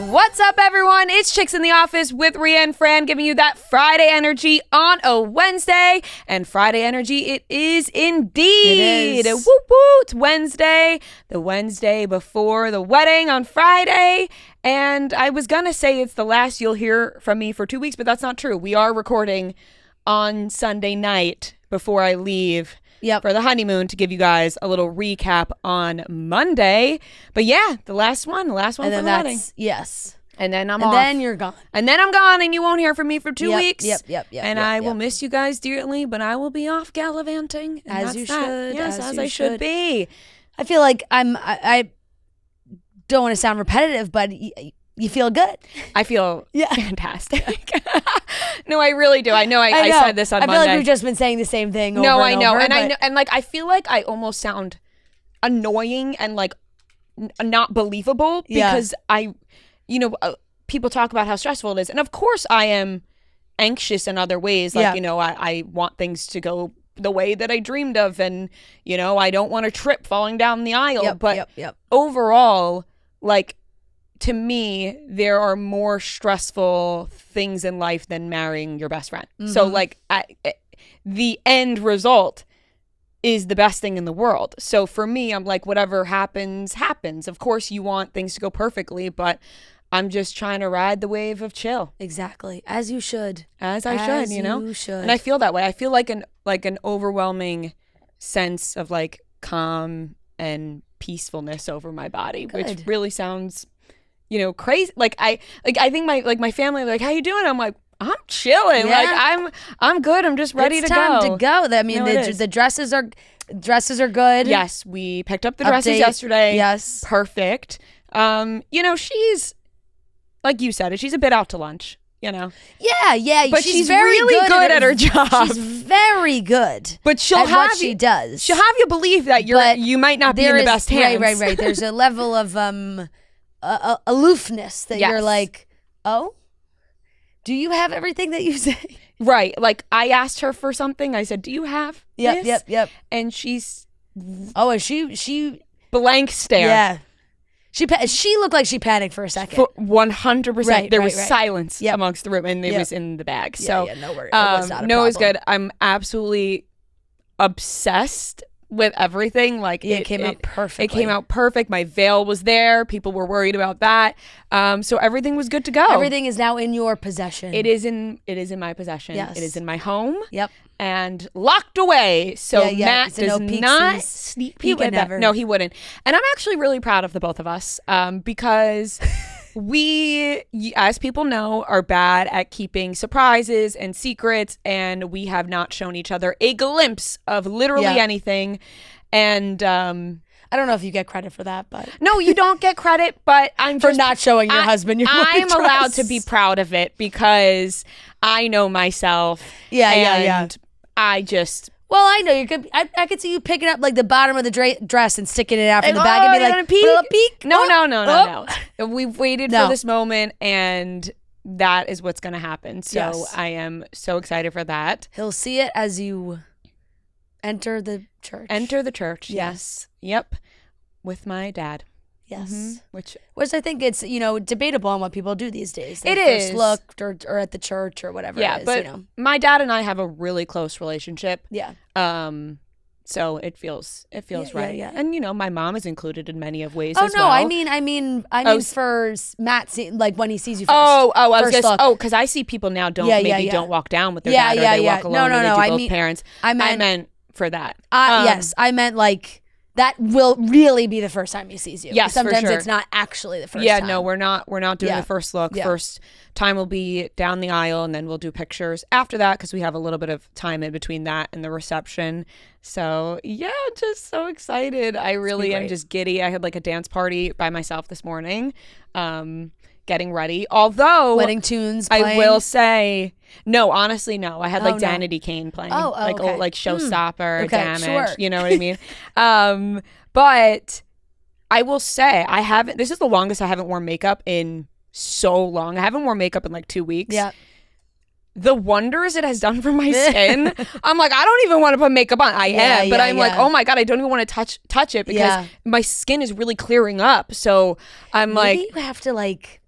What's up, everyone? It's Chicks in the Office with Ria and Fran, giving you that Friday energy on a Wednesday. And Friday energy it is indeed. It is. Whoop, whoop. It's Wednesday, the Wednesday before the wedding on Friday. And I was going to say it's the last you'll hear from me for 2 weeks, but that's not true. We are recording on Sunday night before I leave. Yep. For the honeymoon to give you guys a little recap on Monday. But yeah, the last one for the wedding. Yes. And then I'm and off. then you're gone. And then I'm gone and you won't hear from me for 2 weeks. Yep. And I will miss you guys dearly, but I will be off gallivanting. As you should. Yes, as I should be. I feel like I don't want to sound repetitive, but you feel good. I feel fantastic. No, I really do. I know I said this on Monday. I feel like we've just been saying the same thing over and over. I know. And like I feel like I almost sound annoying and like not believable because people talk about how stressful it is. And of course I am anxious in other ways. Like, I want things to go the way that I dreamed of. And, I don't want to trip falling down the aisle. But overall, like, to me, there are more stressful things in life than marrying your best friend. Mm-hmm. So, like, the end result is the best thing in the world. So, for me, I'm like, whatever happens, happens. Of course, you want things to go perfectly, but I'm just trying to ride the wave of chill. Exactly. As you should. As I should, you should. And I feel that way. I feel like an overwhelming sense of, like, calm and peacefulness over my body, which really sounds crazy. I think my family, like, how you doing? I'm like, I'm chilling. Yeah. Like I'm good. I'm just ready to go. It's time to go. I mean, the dresses are good. Yes, we picked up the dresses yesterday. Yes, perfect. She's like you said, she's a bit out to lunch. Yeah. But she's very really good at her job. She's very good. But she'll have what she does. She'll have you believe that you might not be in the best hands. Right. There's a level of aloofness that you're like, oh, do you have everything that you say? Right. Like, I asked her for something. I said, do you have this? Yep. And she's... Oh, and she... Blank stare. Yeah. She looked like she panicked for a second. 100%. There was silence amongst the room, and it was in the bag. So, no worries. It was not a problem. It was good. I'm absolutely obsessed with everything. Like, it came out perfectly. It came out perfect. My veil was there. People were worried about that. So everything was good to go. Everything is now in your possession. It is in my possession. Yes. It is in my home. Yep. And locked away. So Matt does not sneak peek at that. No, he wouldn't. And I'm actually really proud of the both of us because we, as people know, are bad at keeping surprises and secrets, and we have not shown each other a glimpse of literally anything. And I don't know if you get credit for that, but no, you don't get credit. But I'm for not showing your husband your I'm allowed to be proud of it because I know myself. Yeah. I just. Well, I know you could. I could see you picking up like the bottom of the dress and sticking it out from the back and be like, peek? No. We've waited for this moment, and that is what's going to happen. So I am so excited for that. He'll see it as you enter the church. Enter the church. Yes. Yep. With my dad. Yes. Mm-hmm. Which I think it's, debatable on what people do these days. It is. First looked or at the church or whatever it is. But my dad and I have a really close relationship. Yeah. So it feels right. Yeah. And my mom is included in many of ways as well. I mean for Matt, like when he sees you first. I was just because I see people now don't walk down with their dad or they walk alone or they do both parents. I meant for that. Yes, I meant like that will really be the first time he sees you. Yes, sometimes for sure. It's not actually the first time. Yeah, no, we're not doing the first look. First time will be down the aisle, and then we'll do pictures after that because we have a little bit of time in between that and the reception. So yeah, just so excited. I really am just giddy. I had like a dance party by myself this morning. Getting ready. Although wedding tunes playing. I will say no, honestly no. I had like Danity Kane playing. Like okay. old like Showstopper, Damage. Sure. You know what I mean? But I will say this is the longest I haven't worn makeup in so long. I haven't worn makeup in like 2 weeks. Yeah. The wonders it has done for my skin. I'm like, I don't even want to put makeup on. But I'm like, oh my God, I don't even want to touch it because my skin is really clearing up. So I'm Maybe you have to like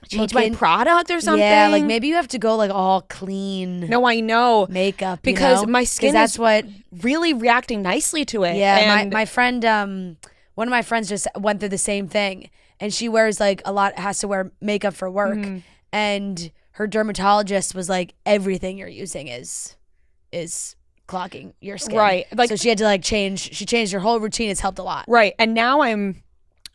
change my product or something. Yeah, like maybe you have to go like all clean. No, I know. Makeup, because my skin that's is what really reacting nicely to it. Yeah, and my friend, one of my friends just went through the same thing, and she wears like has to wear makeup for work, and her dermatologist was like, everything you're using is clogging your skin. Right. Like, so she had to she changed her whole routine. It's helped a lot. Right. And now I'm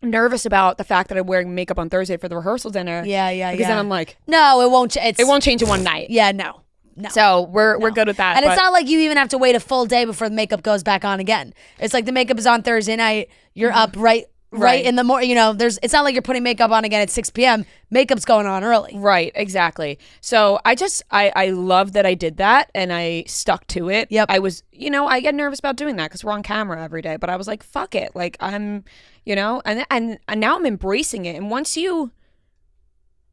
nervous about the fact that I'm wearing makeup on Thursday for the rehearsal dinner. Yeah. Because then I'm like, no, it won't. It won't change in one night. Yeah, no. So we're good with that. And it's not like you even have to wait a full day before the makeup goes back on again. It's like the makeup is on Thursday night. You're up right in the morning. It's not like you're putting makeup on again at 6 p.m. Makeup's going on early. Right, exactly. So I love that I did that and I stuck to it. Yep. I was, I get nervous about doing that because we're on camera every day, but I was like, fuck it. Like I'm, and now I'm embracing it. And once you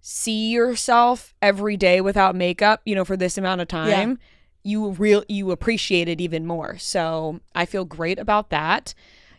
see yourself every day without makeup, for this amount of time, you appreciate it even more. So I feel great about that.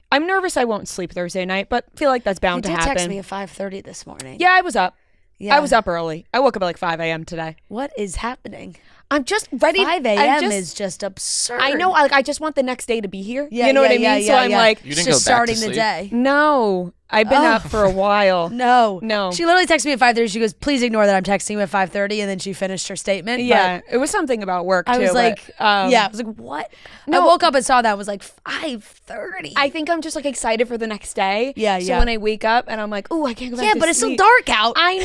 I'm nervous I won't sleep Thursday night, but feel like that's bound to happen. You did text me at 5:30 this morning. Yeah, I was up. Yeah. I was up early. I woke up at like 5 a.m. today. What is happening? I'm just ready. 5 a.m. is just absurd. I know. I just want the next day to be here. Yeah, you know what I mean? So I'm like, you didn't just go back starting to the sleep? day. No, I've been up for a while. No. She She literally texted me at 5:30. She goes, please ignore that I'm texting you at 5:30. And then she finished her statement. Yeah, it was something about work too. I was like, I was like, what? No. I woke up and saw that and was like, 5:30. I think I'm just like excited for the next day. Yeah, So when I wake up and I'm like, oh, I can't go back to sleep. Yeah, but it's still dark out. I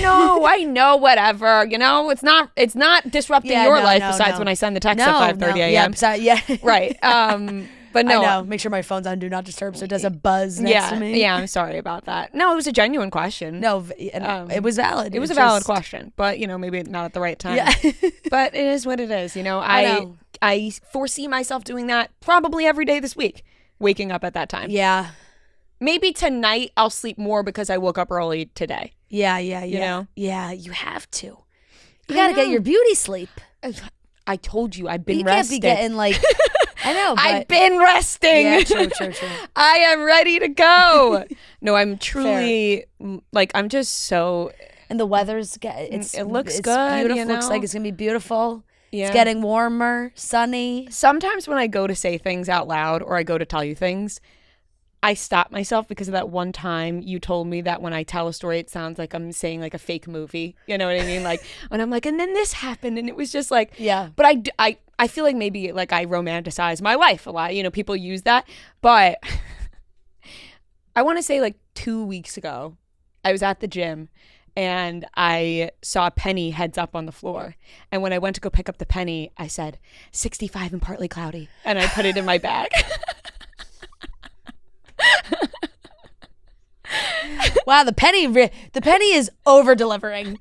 know, whatever. It's not disrupting your life besides when I send the text at 5:30 a.m. Yeah. Right. But no. I know. Make sure my phone's on Do Not Disturb so it does a buzz next to me. Yeah, I'm sorry about that. No, it was a genuine question. No, it was valid. It was a valid question, but maybe not at the right time. Yeah. But it is what it is. I know. I foresee myself doing that probably every day this week, waking up at that time. Yeah. Maybe tonight I'll sleep more because I woke up early today. Yeah. Yeah, you have to. You got to get your beauty sleep. I told you I've been you resting. You can't be getting like... I know, but... I've been resting. Yeah, true. I am ready to go. No, I'm truly I'm just so. And the weather's it looks it's good. Beautiful. Looks like it's gonna be beautiful. Yeah. It's getting warmer, sunny. Sometimes when I go to say things out loud or I go to tell you things, I stop myself because of that one time you told me that when I tell a story, it sounds like I'm saying like a fake movie. You know what I mean? Like, and I'm like, and then this happened, and it was just like, yeah. But I feel like maybe like I romanticize my life a lot. People use that, but I want to say like 2 weeks ago, I was at the gym and I saw a penny heads up on the floor. And when I went to go pick up the penny, I said 65 and partly cloudy, and I put it in my bag. Wow, the penny is over delivering.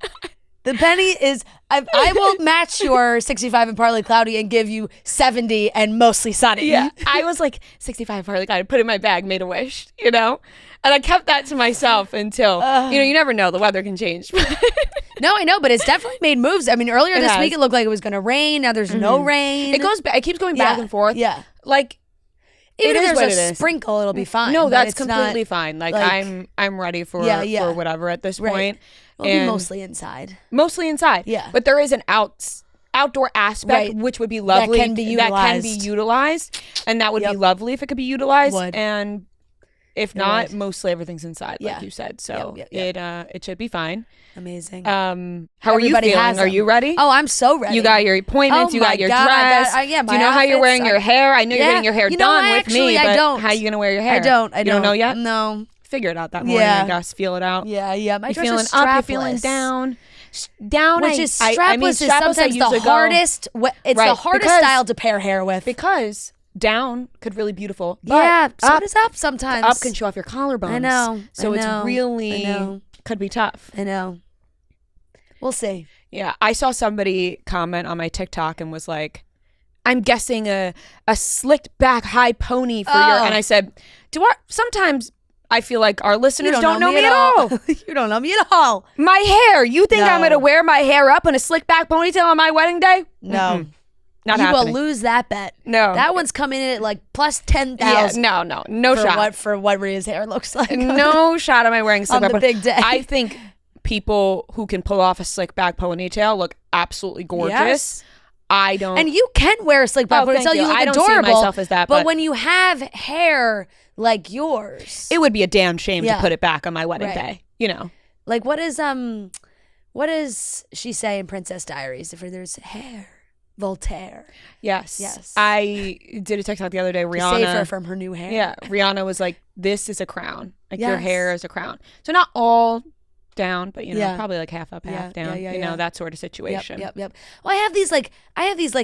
The penny is I will match your 65 and partly cloudy and give you 70 and mostly sunny. Yeah, I was like 65 and partly cloudy, put it in my bag, made a wish, and I kept that to myself until you never know, the weather can change. No, I know, but it's definitely made moves. I mean, earlier this week it looked like it was going to rain. Now there's no rain. It keeps going back and forth. Yeah, like. Even if there's a sprinkle, it'll be fine. No, that's completely fine. Like I'm ready for whatever at this point. It'll be mostly inside. Mostly inside. Yeah. But there is an outdoor aspect which would be lovely. That can be utilized. And that would be lovely if it could be utilized. Would. And if not, mostly everything's inside, like you said. So it should be fine. Amazing. How are you feeling? Are you ready? Oh, I'm so ready. You got your appointments. You got your dress. Do you know how you're wearing your hair? I know you're getting your hair done with me, but how are you gonna wear your hair? I don't. You don't know yet? No. Figure it out that morning. I guess feel it out. Yeah. My dress feeling is up. strapless. You're feeling down. Down, which is strapless is sometimes the hardest. It's the hardest style to pair hair with because down could really be beautiful. But so does up sometimes. Up can show off your collarbones. I know. So it's really could be tough. I know. We'll see. Yeah, I saw somebody comment on my TikTok and was I'm guessing a slicked back high pony for your, and I said, sometimes I feel like our listeners don't know me at all. You don't know me at all. My hair, you think I'm going to wear my hair up in a slick back ponytail on my wedding day? No. Mm-mm. Not you happening. will lose that bet. No. That one's coming in at plus 10,000. Yeah, no shot. For what Ria's hair looks like. No shot am I wearing slick on back the big day. I think people who can pull off a slick back ponytail look absolutely gorgeous. Yes. I don't. And you can wear a slick back ponytail. You look I don't adorable. see myself as that. But when you have hair like yours, it would be a damn shame to put it back on my wedding day. You know, like what does she say in Princess Diaries? If there's hair, Voltaire. Yes. I did a TikTok the other day. Rihanna, to save her from her new hair. Yeah, Rihanna was like, "This is a crown. Like your hair is a crown." So not all down, but probably like half up, half down. You know, that sort of situation. Yep. Well, I have these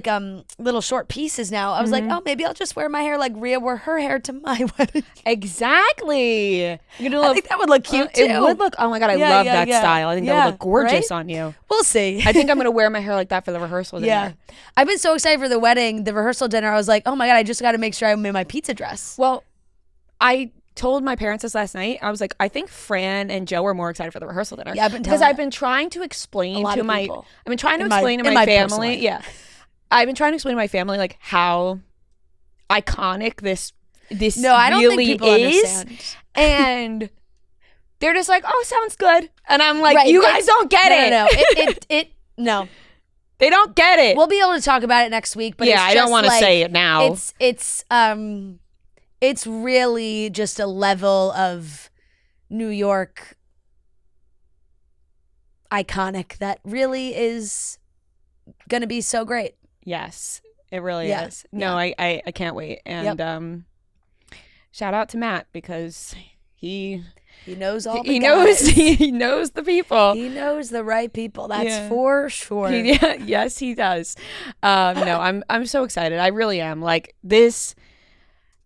little short pieces now. I was like, oh, maybe I'll just wear my hair like Ria wore her hair to my wedding. Exactly. I think that would look cute too. It would look. Oh my god, I love that style. I think that would look gorgeous on you. We'll see. I think I'm gonna wear my hair like that for the rehearsal dinner. Yeah, I've been so excited for the wedding, the rehearsal dinner. I was like, oh my god, I just got to make sure I'm in my pizza dress. Well, I told my parents this last night. I was like, I think Fran and Joe are more excited for the rehearsal dinner. Yeah, because I've been trying to explain to my people. I've been trying to explain to my family. Yeah. I've been trying to explain to my family like how iconic this I don't really think people is. Understand. And they're just like, oh, sounds good. And I'm like, you guys don't get it. No. They don't get it. We'll be able to talk about it next week, but I don't want to say it now. It's really just a level of New York iconic that really is going to be so great. Yes, it really is. No, I can't wait. And shout out to Matt because he knows all the he guys. He knows the people. He knows the right people. That's for sure. Yes, he does. No, I'm so excited. I really am. Like this.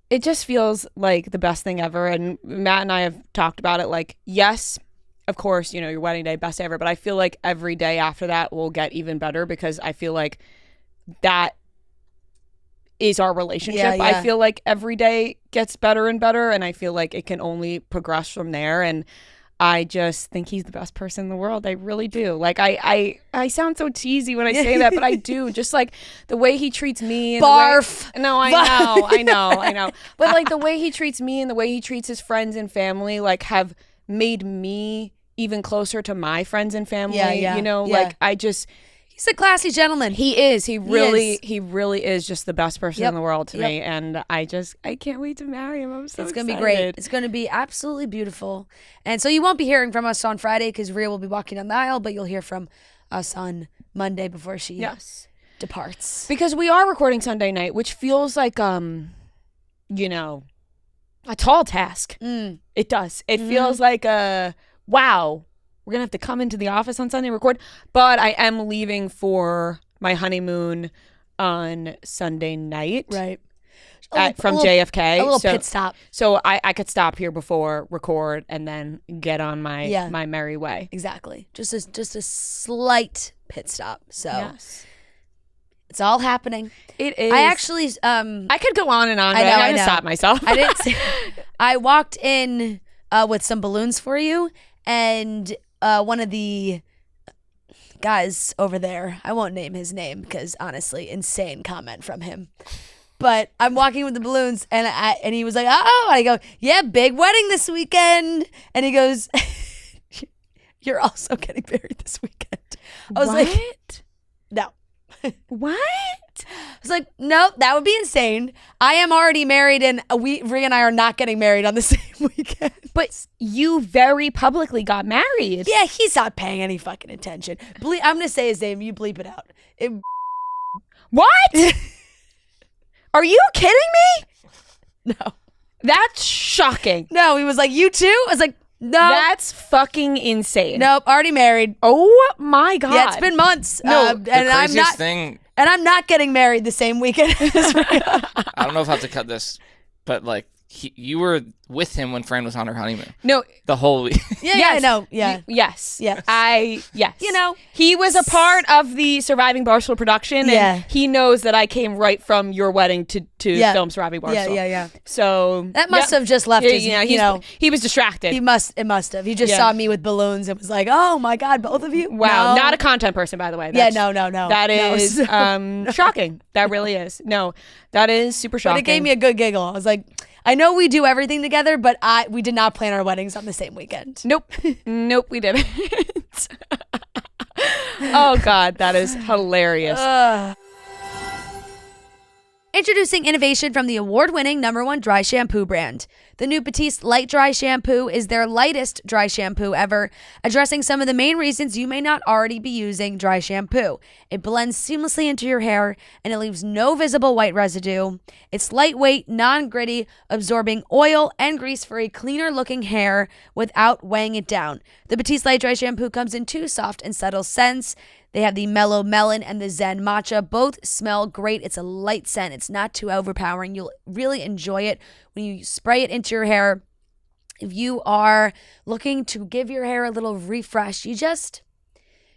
It just feels like the best thing ever. And Matt and I have talked about it. Like, yes, of course, your wedding day, best day ever. But I feel like every day after that will get even better because I feel like that is our relationship. Yeah. I feel like every day gets better and better. And I feel like it can only progress from there. And I just think he's the best person in the world. I really do. Like I sound so cheesy when I say that, but I do. Just like the way he treats me. And Barf. I know. But like the way he treats me and the way he treats his friends and family, like have made me even closer to my friends and family. Like I just. He's a classy gentleman. He is. He really is just the best person in the world to me. And I can't wait to marry him. I'm so excited. It's going to be great. It's going to be absolutely beautiful. And so you won't be hearing from us on Friday because Ria will be walking down the aisle, but you'll hear from us on Monday before she departs. Because we are recording Sunday night, which feels like, a tall task. It does. It feels like wow. We're going to have to come into the office on Sunday and record. But I am leaving for my honeymoon on Sunday night. Right. From JFK. A little pit stop. So I could stop here before, record, and then get on my my merry way. Exactly. Just a slight pit stop. So it's all happening. It is. I actually... I could go on and on, but I know. Stop myself. I didn't say, I walked in with some balloons for you, and... one of the guys over there, I won't name his name because honestly, insane comment from him. But I'm walking with the balloons and he was like, oh, and I go, yeah, big wedding this weekend. And he goes, you're also getting married this weekend. I was like, no. What? I was like, no, that would be insane. I am already married and Ria and I are not getting married on the same weekend. But you very publicly got married. Yeah, he's not paying any fucking attention. I'm going to say his name. You bleep it out. What? Are you kidding me? No. That's shocking. No, he was like, you too? I was like, no. That's fucking insane. Nope, already married. Oh my God. Yeah, it's been months. No, the craziest thing. And I'm not getting married the same weekend as Ria. I don't know if I have to cut this, but like you were with him when Fran was on her honeymoon. No. The whole week. Yeah, I know. Yeah. Yes. Yes. He was a part of the Surviving Barstool production, and he knows that I came right from your wedding to film Surviving Barstool. Yeah. So that must have just left his, he was distracted. It must have. He just saw me with balloons and was like, oh my God, both of you? Wow. No. Not a content person, by the way. No. That is shocking. That really is. No, that is super shocking. But it gave me a good giggle. I was like, I know we do everything together, but we did not plan our weddings on the same weekend. Nope, we didn't. Oh God, that is hilarious. Introducing innovation from the award-winning #1 dry shampoo brand. The new Batiste Light Dry Shampoo is their lightest dry shampoo ever, addressing some of the main reasons you may not already be using dry shampoo. It blends seamlessly into your hair, and it leaves no visible white residue. It's lightweight, non-gritty, absorbing oil and grease for a cleaner-looking hair without weighing it down. The Batiste Light Dry Shampoo comes in 2 soft and subtle scents. They have the Mellow Melon and the Zen Matcha. Both smell great. It's a light scent. It's not too overpowering. You'll really enjoy it when you spray it into your hair. If you are looking to give your hair a little refresh, you just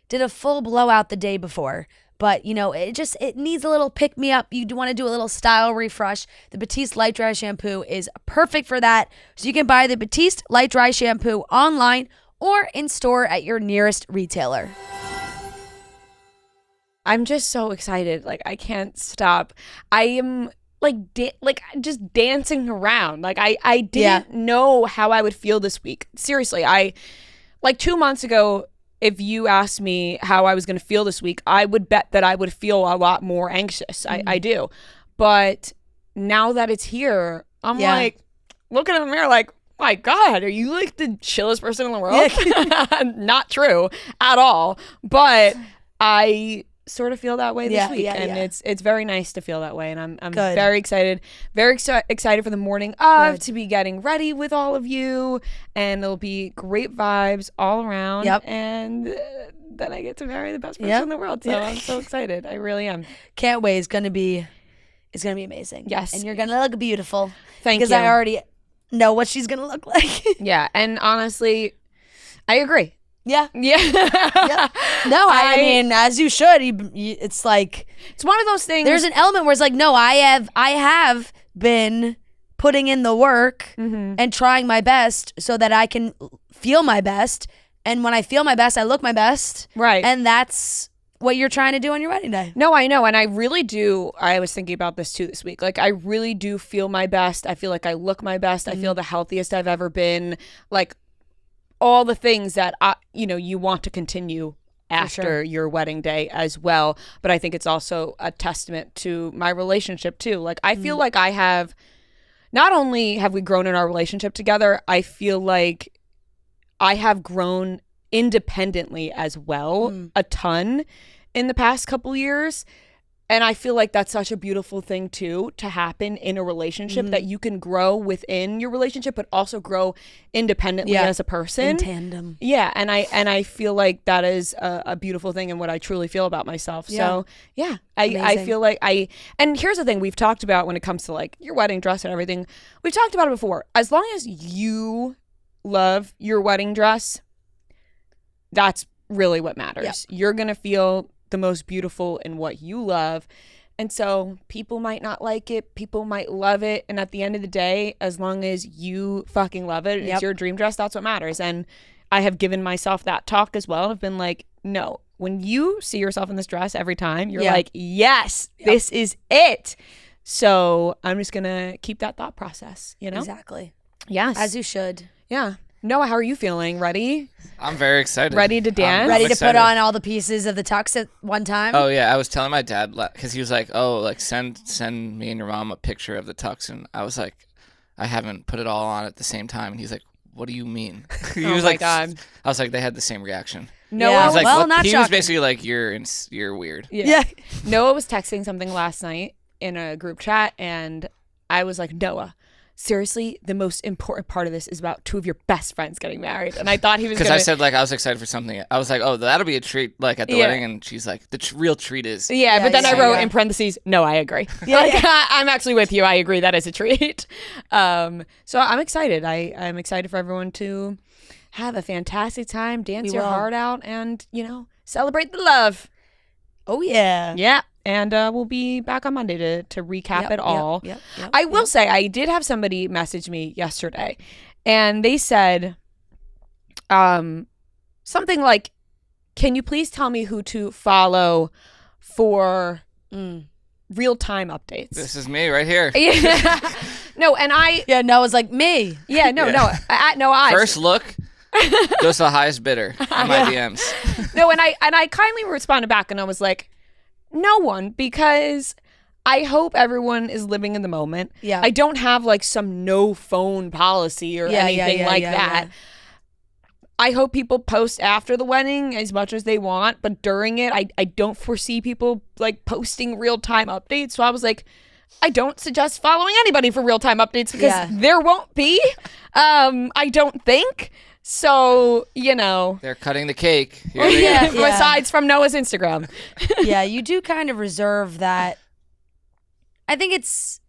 did a full blowout the day before, but it needs a little pick me up. You want to do a little style refresh. The Batiste Light Dry Shampoo is perfect for that. So you can buy the Batiste Light Dry Shampoo online or in store at your nearest retailer. I'm just so excited. Like, I can't stop. I am just dancing around. Like, I didn't know how I would feel this week. Seriously, 2 months ago, if you asked me how I was going to feel this week, I would bet that I would feel a lot more anxious. I do. But now that it's here, I'm like looking in the mirror like, my God, are you like the chillest person in the world? Not true at all. But I sort of feel that way this week, and it's very nice to feel that way, and I'm very excited for the morning of to be getting ready with all of you, and it'll be great vibes all around. And then I get to marry the best person in the world, so I'm so excited. I really am. Can't wait. It's gonna be amazing. Yes, and you're gonna look beautiful. Thank you. Because I already know what she's gonna look like. Yeah, and honestly, I agree. Yeah. No, I mean, as you should. It's like, it's one of those things. There's an element where it's like, no, I have been putting in the work and trying my best so that I can feel my best. And when I feel my best, I look my best. Right. And that's what you're trying to do on your wedding day. No, I know. And I really do. I was thinking about this too this week. Like, I really do feel my best. I feel like I look my best. I feel the healthiest I've ever been. Like, all the things that you want to continue after your wedding day as well. But I think it's also a testament to my relationship too. Like, I feel like I have, not only have we grown in our relationship together, I feel like I have grown independently as well a ton in the past couple years. And I feel like that's such a beautiful thing too, to happen in a relationship, that you can grow within your relationship, but also grow independently as a person. In tandem. Yeah. And I feel like that is a beautiful thing and what I truly feel about myself. So I feel like and here's the thing we've talked about when it comes to like your wedding dress and everything. We've talked about it before. As long as you love your wedding dress, that's really what matters. Yeah. You're going to feel the most beautiful in what you love. And so people might not like it, people might love it, and at the end of the day, as long as you fucking love it, it's your dream dress, that's what matters. And I have given myself that talk as well. I've been like, no, when you see yourself in this dress every time, you're like, yes, this is it. So I'm just gonna keep that thought process, Exactly. Yes, as you should. Yeah. Noah, how are you feeling? Ready? I'm very excited. Ready to dance? Ready to put on all the pieces of the tux at one time? Oh, yeah. I was telling my dad, because he was like, oh, like send me and your mom a picture of the tux. And I was like, I haven't put it all on at the same time. And he's like, what do you mean? He was like, God. I was like, they had the same reaction. Noah, he was like, well, not he shocking. was basically like, you're weird. Yeah. Noah was texting something last night in a group chat, and I was like, Noah, seriously, the most important part of this is about 2 of your best friends getting married. And I thought he was because I said like I was excited for something. I was like, oh, that'll be a treat like at the wedding. And she's like, the real treat is but then I wrote in parentheses, no, I agree. I'm actually with you. I agree, that is a treat. So I'm excited. I'm excited for everyone to have a fantastic time, dance your heart out, and celebrate the love. Oh yeah. And we'll be back on Monday to recap it all. I will say, I did have somebody message me yesterday, and they said something like, can you please tell me who to follow for real-time updates? This is me right here. No, and I... Yeah, Noah's like, me. Yeah, no, Noah. First look Goes to the highest bidder in my DMs. No, and I kindly responded back, and I was like, no one, because I hope everyone is living in the moment. Yeah. I don't have like some no phone policy or anything that. Yeah. I hope people post after the wedding as much as they want, but during it, I don't foresee people like posting real-time updates. So I was like, I don't suggest following anybody for real-time updates because there won't be. I don't think. So, they're cutting the cake. Besides from Noah's Instagram. Yeah, you do kind of reserve that. I think it's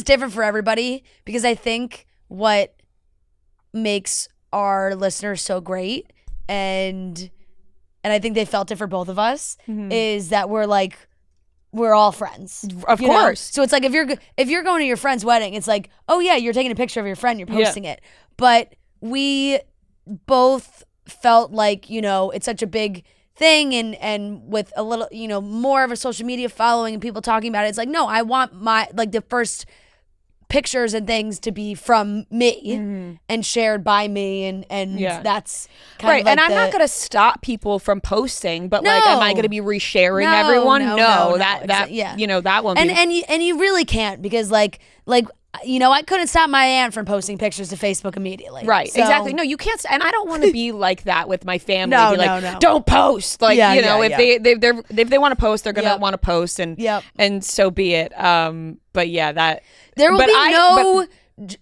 different for everybody, because I think what makes our listeners so great, and I think they felt it for both of us, is that we're all friends. Of course. So it's like if you're going to your friend's wedding, it's like, oh yeah, you're taking a picture of your friend, you're posting it. But we both felt like, it's such a big thing, and with a little, more of a social media following and people talking about it, it's like, no, I want my, like, the first pictures and things to be from me and shared by me, and that's kind of like, and I'm not gonna stop people from posting, but like, am I gonna be resharing everyone? No, that won't be. And you really can't, because like I couldn't stop my aunt from posting pictures to Facebook immediately. Right, so. Exactly. No, you can't. And I don't want to be like that with my family. No. Don't post. Like, if they want to post, they're going to want to post, and so be it. But yeah, that. There will be no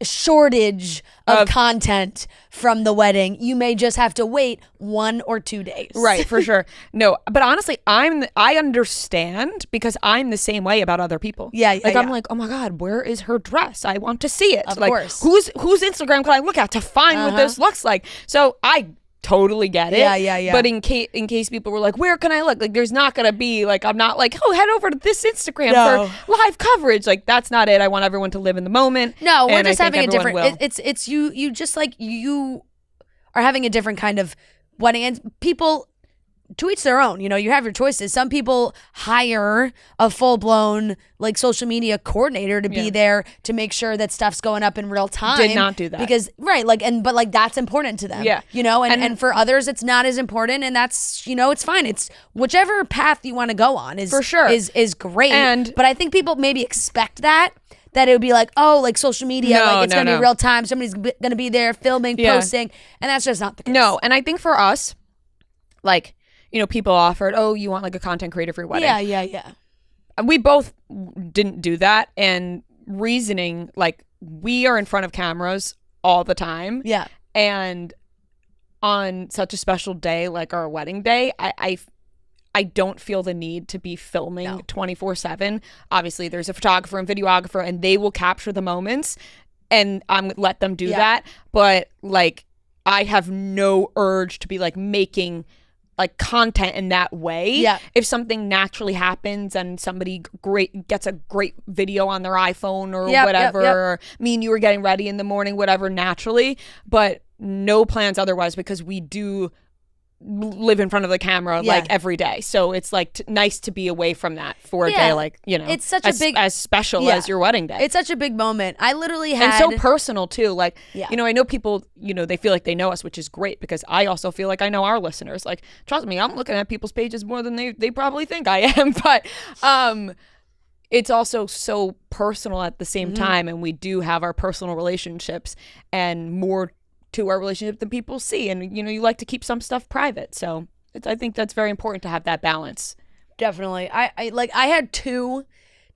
shortage of content from the wedding. You may just have to wait 1 or 2 days. Right, for sure. No, but honestly, I understand, because I'm the same way about other people. I'm like, oh my God, where is her dress? I want to see it. Of course. Whose Instagram can I look at to find what this looks like? So I totally get it. Yeah. But in case people were like, where can I look? Like, there's not gonna be like, I'm not like, oh, head over to this Instagram for live coverage. Like, that's not it. I want everyone to live in the moment. No, we're just having a different. It's you just like, you are having a different kind of wedding, and people, to each their own. You have your choices. Some people hire a full-blown like social media coordinator to be there to make sure that stuff's going up in real time. Did not do that. Because but that's important to them. Yeah. And for others it's not as important, and that's, it's fine. It's whichever path you want to go on is for sure is great. But I think people maybe expect that it would be like, oh, like social media, it's going to be real time. Somebody's going to be there filming, posting, and that's just not the case. No, and I think for us, like, people offered, oh, you want like a content creator for your wedding? Yeah. We both didn't do that, and reasoning, like, we are in front of cameras all the time. Yeah. And on such a special day like our wedding day, I don't feel the need to be filming 24/7. Obviously, there's a photographer and videographer, and they will capture the moments, and I'm let them do that. But like, I have no urge to be like making like content in that way. Yeah. If something naturally happens and somebody gets a great video on their iPhone or whatever, or me and you were getting ready in the morning, whatever, naturally, but no plans otherwise, because we do live in front of the camera like every day. So it's like nice to be away from that for a day, like, it's such a big, as special as your wedding day. It's such a big moment. I literally had, and so personal too. Like, I know people, they feel like they know us, which is great, because I also feel like I know our listeners. Like, trust me, I'm looking at people's pages more than they probably think I am. But it's also so personal at the same time, and we do have our personal relationships and more to our relationship than people see, and you like to keep some stuff private, so I think that's very important to have that balance. Definitely. I had 2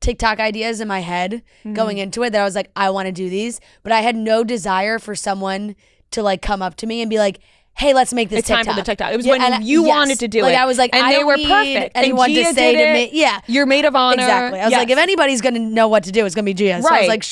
TikTok ideas in my head going into it that I was like, I want to do these, but I had no desire for someone to like come up to me and be like, hey, let's make this TikTok. It's time for the TikTok. It was when you wanted to do it. Like, I was like, and I they don't were need perfect. anyone to say to me, you're maid of honor. Exactly. I was like, if anybody's gonna know what to do, it's gonna be Gia. So I was like,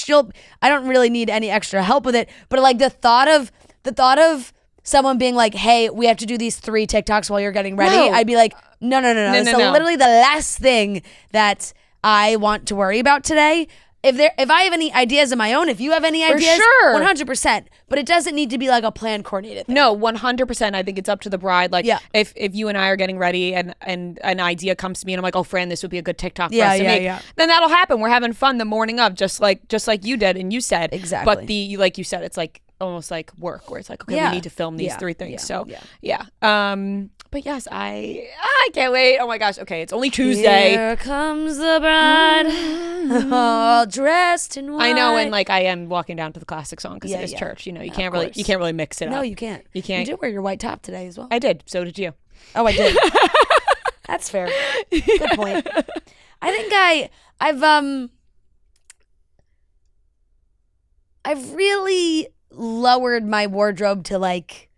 I don't really need any extra help with it. But like the thought of someone being like, hey, we have to do these 3 TikToks while you're getting ready, I'd be like, no. So literally the last thing that I want to worry about today. If I have any ideas of my own, if you have any ideas, sure. 100%. But it doesn't need to be like a plan coordinated thing. No, 100%. I think it's up to the bride. Like, if you and I are getting ready and an idea comes to me and I'm like, oh, Fran, this would be a good TikTok for us to make. Then that'll happen. We're having fun the morning of, just like you did and you said. Exactly. But like you said, it's like, almost like work where it's like, okay, we need to film these 3 things. But yes, I can't wait. Oh my gosh. Okay, it's only Tuesday. Here comes the bride, all dressed in white. I know, and like I am walking down to the classic song because it is church. You know, you can't really mix it up. No, you can't. You can't. You did wear your white top today as well. I did. So did you. Oh, I did. That's fair. Good point. I think I've really lowered my wardrobe to like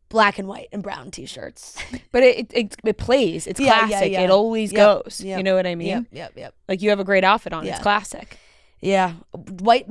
black and white and brown t-shirts. But it plays. It's classic. It always goes. Yep. You know what I mean? Yep. Like you have a great outfit on. It's classic. Yeah. White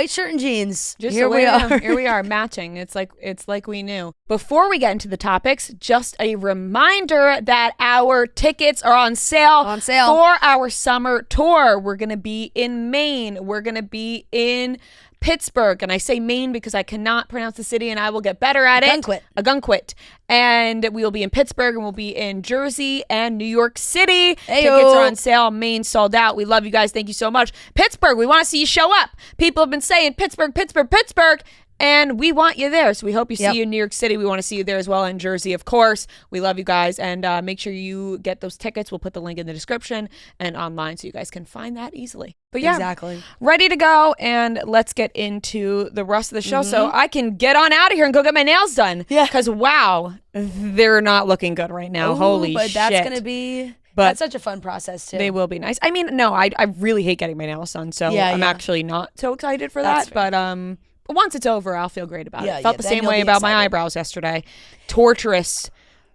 shirt and jeans. Just Here we are. Here we are matching. It's like we knew. Before we get into the topics, just a reminder that our tickets are on sale for our summer tour. We're going to be in Maine. We're going to be in Pittsburgh, and I say Maine because I cannot pronounce the city and I will get better at it. Agunquit. And we will be in Pittsburgh, and we'll be in Jersey and New York City. Ayo. Tickets are on sale. Maine sold out. We love you guys. Thank you so much. Pittsburgh, we want to see you show up. People have been saying Pittsburgh, and we want you there. So we hope you see you in New York City. We want to see you there as well, in Jersey, of course. We love you guys, and make sure you get those tickets. We'll put the link in the description and online so you guys can find that easily. But yeah, exactly. Ready to go, and let's get into the rest of the show so I can get on out of here and go get my nails done. Yeah. Because, wow, they're not looking good right now. Holy shit. But that's going to be... That's such a fun process, too. They will be nice. I mean, no, I really hate getting my nails done, so I'm actually not so excited for that. But once it's over, I'll feel great about it. Felt the same way about my eyebrows yesterday. Torturous,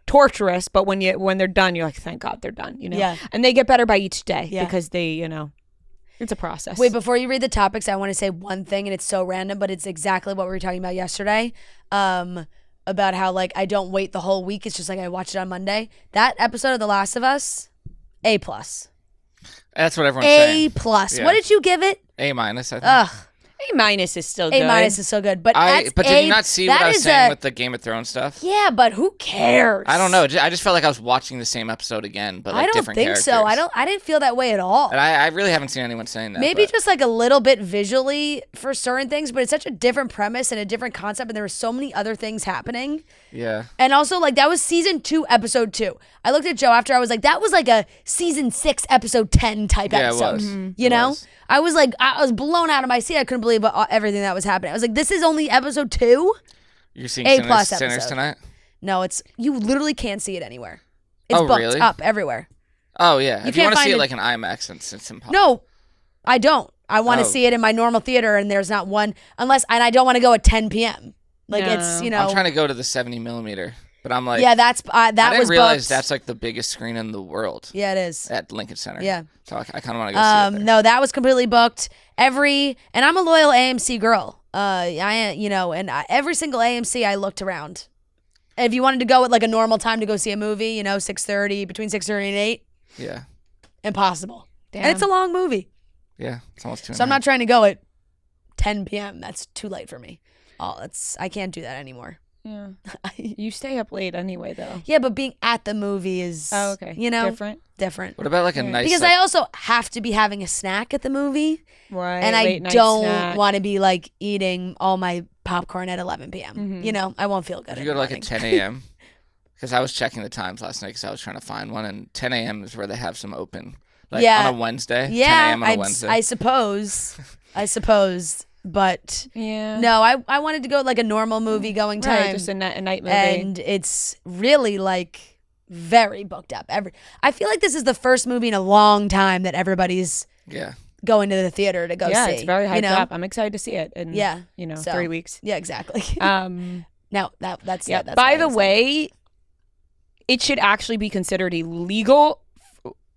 but when they're done, you're like, thank God they're done, you know? Yeah. And they get better by each day because they, you know, it's a process. Wait, before you read the topics, I want to say one thing, and it's so random, but it's exactly what we were talking about yesterday. About how, like, I don't wait the whole week. It's just like I watch it on Monday. That episode of The Last of Us, A+. That's what everyone's saying. A+. Yeah. What did you give it? A-, I think. Ugh. A- is still good. A- is so good. But did you not see what I was saying with the Game of Thrones stuff? Yeah, but who cares? I don't know. I just felt like I was watching the same episode again, but like different characters. I don't think so. I didn't feel that way at all. And I really haven't seen anyone saying that. Maybe just like a little bit visually for certain things, but it's such a different premise and a different concept, and there were so many other things happening. Yeah. And also, like, that was season 2, episode 2. I looked at Joe after. I was like, that was like a season 6, episode 10 type episode. It was. You know? I was like, I was blown out of my seat. I couldn't believe everything that was happening. I was like, this is only episode 2? You're seeing A+ Sinners tonight? No, you literally can't see it anywhere. It's booked really? up everywhere. Oh, yeah. If you want to see it it like an IMAX, it's impossible. No, I don't. I want to see it in my normal theater, and there's not one, and I don't want to go at 10 p.m. Like, it's, you know. I'm trying to go to the 70 millimeter. But I'm like, yeah, that was I didn't realize booked. that's like the biggest screen in the world. Yeah, it is. At Lincoln Center. Yeah. So I kind of want to go see it there. No, that was completely booked. And I'm a loyal AMC girl. Every single AMC I looked around. If you wanted to go at like a normal time to go see a movie, you know, 6:30, between 6:30 and 8. Yeah. Impossible. Damn. And it's a long movie. Yeah, it's almost 2. So I'm not trying to go at 10 p.m. That's too late for me. I can't do that anymore. Yeah. You stay up late anyway, though. Yeah, but being at the movie is, okay. You know, different. What about like a nice... Because I also have to be having a snack at the movie. Right. And I don't want to be like eating all my popcorn at 11 p.m. Mm-hmm. You know, I won't feel good. If you go to like at 10 a.m., because I was checking the times last night because I was trying to find one, and 10 a.m. is where they have some open. Like on a Wednesday. Yeah, 10 a.m. on a Wednesday. I suppose. But no, I wanted to go like a normal movie going time. Right, just a night movie. And it's really like very booked up. I feel like this is the first movie in a long time that everybody's going to the theater to go see. Yeah, it's very hyped up. I'm excited to see it in 3 weeks. Yeah, exactly. Now that's By the way, it should actually be considered illegal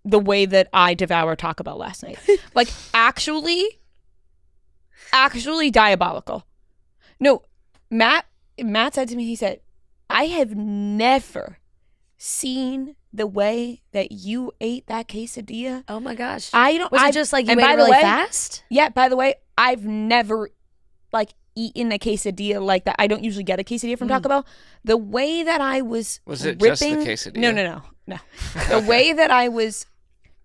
the way that I devour Taco Bell last night. Like actually diabolical. No, Matt said to me, he said, I have never seen the way that you ate that quesadilla. Oh my gosh. Was it just like you ate it really fast? Yeah, by the way, I've never like eaten a quesadilla like that. I don't usually get a quesadilla from Taco Bell. The way that I was it ripping, just the quesadilla? No. The way that I was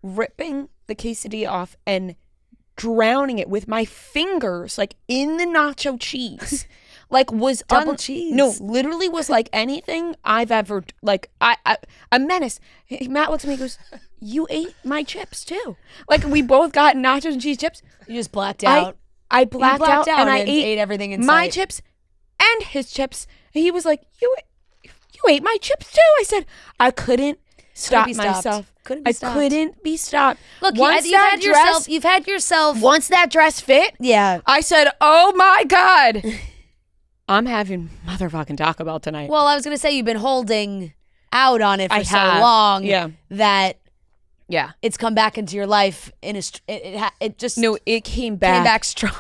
ripping the quesadilla off and drowning it with my fingers, like in the nacho cheese. Like was double cheese. No, literally was like anything I've ever like. A menace. Matt looks at me and goes, "You ate my chips too." Like we both got nachos and cheese chips. You just blacked out. I blacked out and I ate everything in my sight. chips and his chips. And he was like, "You ate my chips too." I said, I couldn't stop myself. Couldn't be stopped. Look, you've had yourself. Once that dress fit, Yeah. I said, "Oh my God, I'm having motherfucking Taco Bell tonight." Well, I was gonna say you've been holding out on it for so have. long. Yeah. That Yeah. it's come back into your life in it just No, it came came back. back strong.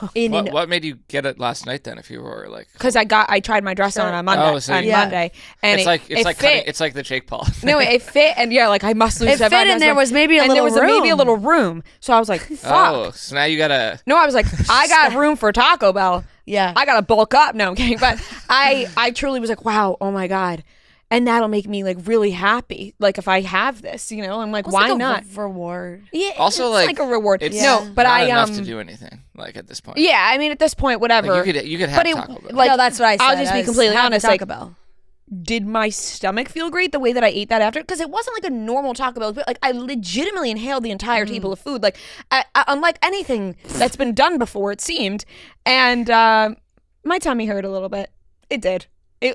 What made you get it last night then? If you were like, Because I tried my dress on Monday. Oh, so you- Monday, and it's like it cutting, fit. it's like the Jake Paul. No, it fit, and yeah, like I must lose. It fit, and there was maybe maybe a little room. So I was like, "Fuck." Oh, so now you gotta. No, I was like, I got room for Taco Bell. Yeah. I gotta bulk up. No, I'm kidding. But I truly was like, wow, oh my God. And that'll make me like really happy. Like if I have this, you know, I'm like, why not? Reward. Yeah. Also, it's like a reward. It's No, but not I enough to do anything. Like at this point. Yeah, I mean at this point, whatever. Like, you could have But Taco Bell. like, No, that's what I said. I'll just be completely Have the honest. Taco Like, Bell. did my stomach feel great the way that I ate that after? Because it wasn't like a normal Taco Bell, but like I legitimately inhaled the entire table of food, like unlike anything that's been done before, it seemed. And my tummy hurt a little bit. It did.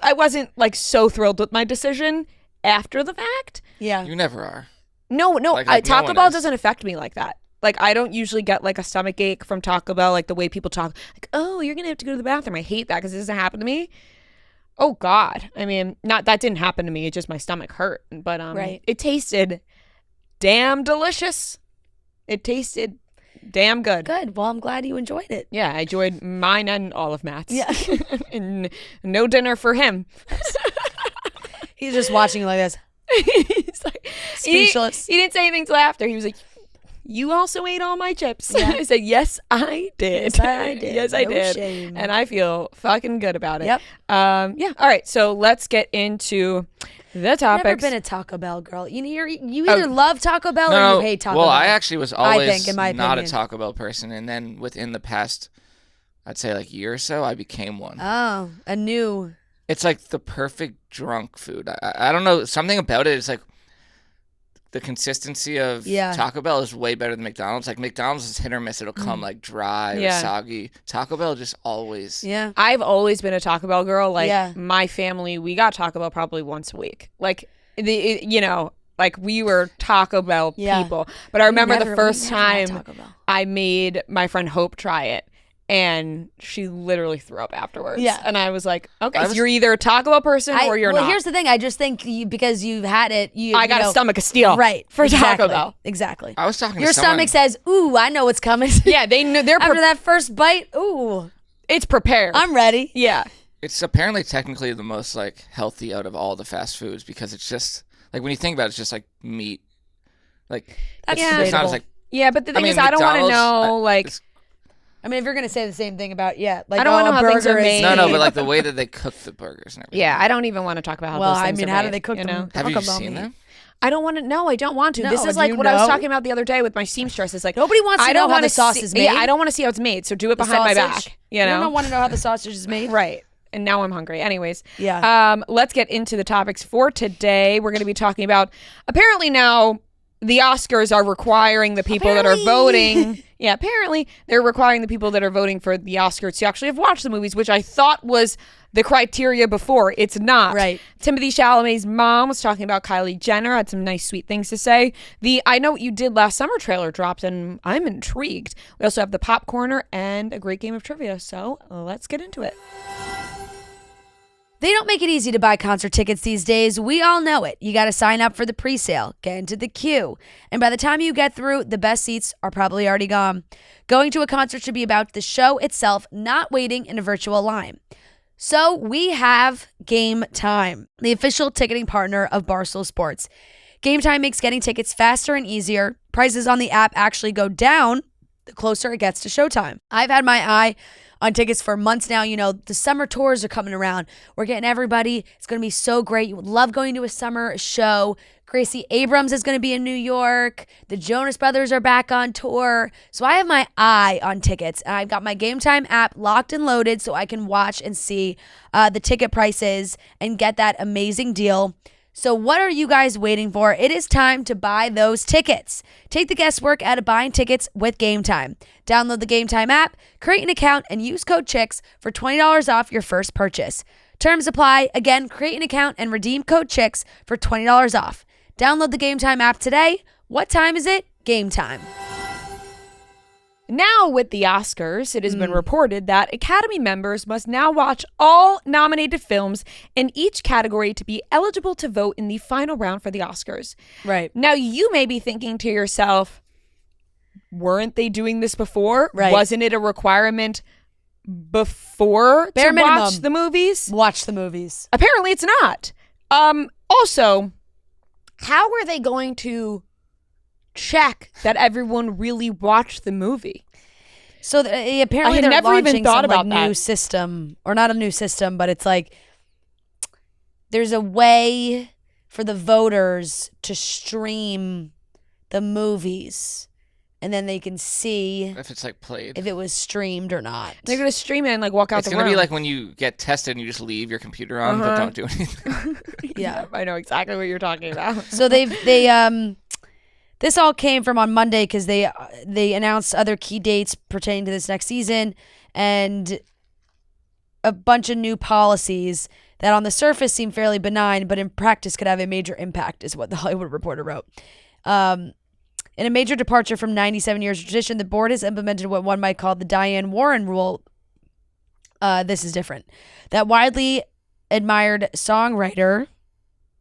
I wasn't like so thrilled with my decision after the fact. Yeah. You never are. No, Like no Taco one Bell is. doesn't affect me like that. Like I don't usually get like a stomach ache from Taco Bell, like the way people talk, like, "Oh, you're gonna have to go to the bathroom." I hate that because it doesn't happen to me. Oh God, I mean, not that didn't happen to me. It just my stomach hurt, but Right. It tasted damn delicious. It tasted damn good. Good. Well, I'm glad you enjoyed it. Yeah, I enjoyed mine and all of Matt's. Yeah. And no dinner for him. He's just watching you like this. He's like, Speechless. He didn't say anything till after. He was like, "You also ate all my chips." Yeah. I said, "Yes, I did. Yes, I did. Yes, I No did." shame. And I feel fucking good about it. Yep. Yeah. All right. So let's get into the topics. Never been a Taco Bell girl. You either love Taco Bell or No, you hate Taco well, Bell. I actually was always think, in my not a opinion. Taco Bell person, and then within the past, I'd say like year or so, I became one. Oh, a new. It's like the perfect drunk food. I don't know, something about it. It's like the consistency of Yeah. Taco Bell is way better than McDonald's. Like McDonald's is hit or miss. It'll come like dry Yeah. or soggy. Taco Bell just always. Yeah. I've always been a Taco Bell girl. Like Yeah. my family, we got Taco Bell probably once a week. Like like we were Taco Bell Yeah. people. But I remember We the never first had time Taco Bell. I made my friend Hope try it, and she literally threw up afterwards. Yeah. And I was like, okay, I so was- you're either a Taco Bell person or you're well, not. here's the thing. I just think because you've had it, I got a stomach of steel. Right. For exactly. Taco Bell. Exactly. I was talking Your to someone. stomach says, "Ooh, I know what's coming." Yeah, they know they're After that first bite, ooh, it's prepared. I'm ready. yeah. It's apparently technically the most like healthy out of all the fast foods because it's just like when you think about it, it's just like meat. Like That's it's not debatable. as like Yeah, but the thing mean, is, I don't want to McDonald's, know, like, it's- I mean, if you're gonna say the same thing about like I don't wanna know a how things burger are is- made. no, but like the way that they cook the burgers and everything. yeah, I don't even want to talk about how Well, those I things mean, are how do made, they cook you them? know? Have Taco you Bell seen meat. them? I don't want to. No, I don't want to. No, This is do like you what I was know? talking about the other day with my seamstress. It's like Nobody wants to I know don't how wanna the sauce see- is made. Yeah, I don't want to see how it's made. So do it The behind my sausage? back. You know, don't want to know how the sausage is made. right? And now I'm hungry. Anyways, Yeah. Let's get into the topics for today. We're going to be talking about apparently now the Oscars are requiring the people that are voting. Yeah, apparently they're requiring the people that are voting for the Oscars to actually have watched the movies, which I thought was the criteria before. It's not. Right. Timothée Chalamet's mom was talking about Kylie Jenner, had some nice, sweet things to say. The I Know What You Did Last Summer trailer dropped, and I'm intrigued. We also have the Pop Corner and a great game of trivia. So let's get into it. They don't make it easy to buy concert tickets these days. We all know it. You got to sign up for the pre-sale, get into the queue, and by the time you get through, the best seats are probably already gone. Going to a concert should be about the show itself, not waiting in a virtual line. So we have Game Time, the official ticketing partner of Barstool Sports. Game Time makes getting tickets faster and easier. Prices on the app actually go down the closer it gets to showtime. I've had my eye on tickets for months now. You know, the summer tours are coming around. We're getting everybody. It's going to be so great. You would love going to a summer show. Gracie Abrams is going to be in New York. The Jonas Brothers are back on tour. So I have my eye on tickets. And I've got my Game Time app locked and loaded so I can watch and see the ticket prices and get that amazing deal. So what are you guys waiting for? It is time to buy those tickets. Take the guesswork out of buying tickets with Game Time. Download the Game Time app, create an account, and use code CHICKS for $20 off your first purchase. Terms apply. Again, create an account and redeem code CHICKS for $20 off. Download the Game Time app today. What time is it? Game time. Now, with the Oscars, it has been reported that Academy members must now watch all nominated films in each category to be eligible to vote in the final round for the Oscars. Right. Now, you may be thinking to yourself, weren't they doing this before? Right. Wasn't it a requirement before Bare to minimum. watch the movies? Watch the movies. Apparently, it's not. Also, how are they going to check that everyone really watched the movie? So apparently I had they're never launching even thought some about new that. system, or not a new system, but it's like there's a way for the voters to stream the movies, and then they can see If it's like played. if it was streamed or not. They're going to stream it and like walk out It's the going room. to be like when you get tested and you just leave your computer on but don't do anything. Yeah. I know exactly what you're talking about. So this all came from on Monday because they announced other key dates pertaining to this next season and a bunch of new policies that on the surface seem fairly benign, but in practice could have a major impact, is what the Hollywood Reporter wrote. In a major departure from 97 years of tradition, the board has implemented what one might call the Diane Warren rule. This is different. That widely admired songwriter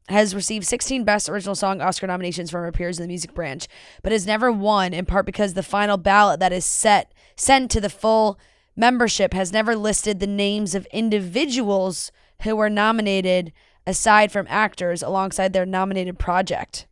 has received 16 Best Original Song Oscar nominations from her peers in the music branch, but has never won, in part because the final ballot that is sent to the full membership has never listed the names of individuals who were nominated aside from actors alongside their nominated project.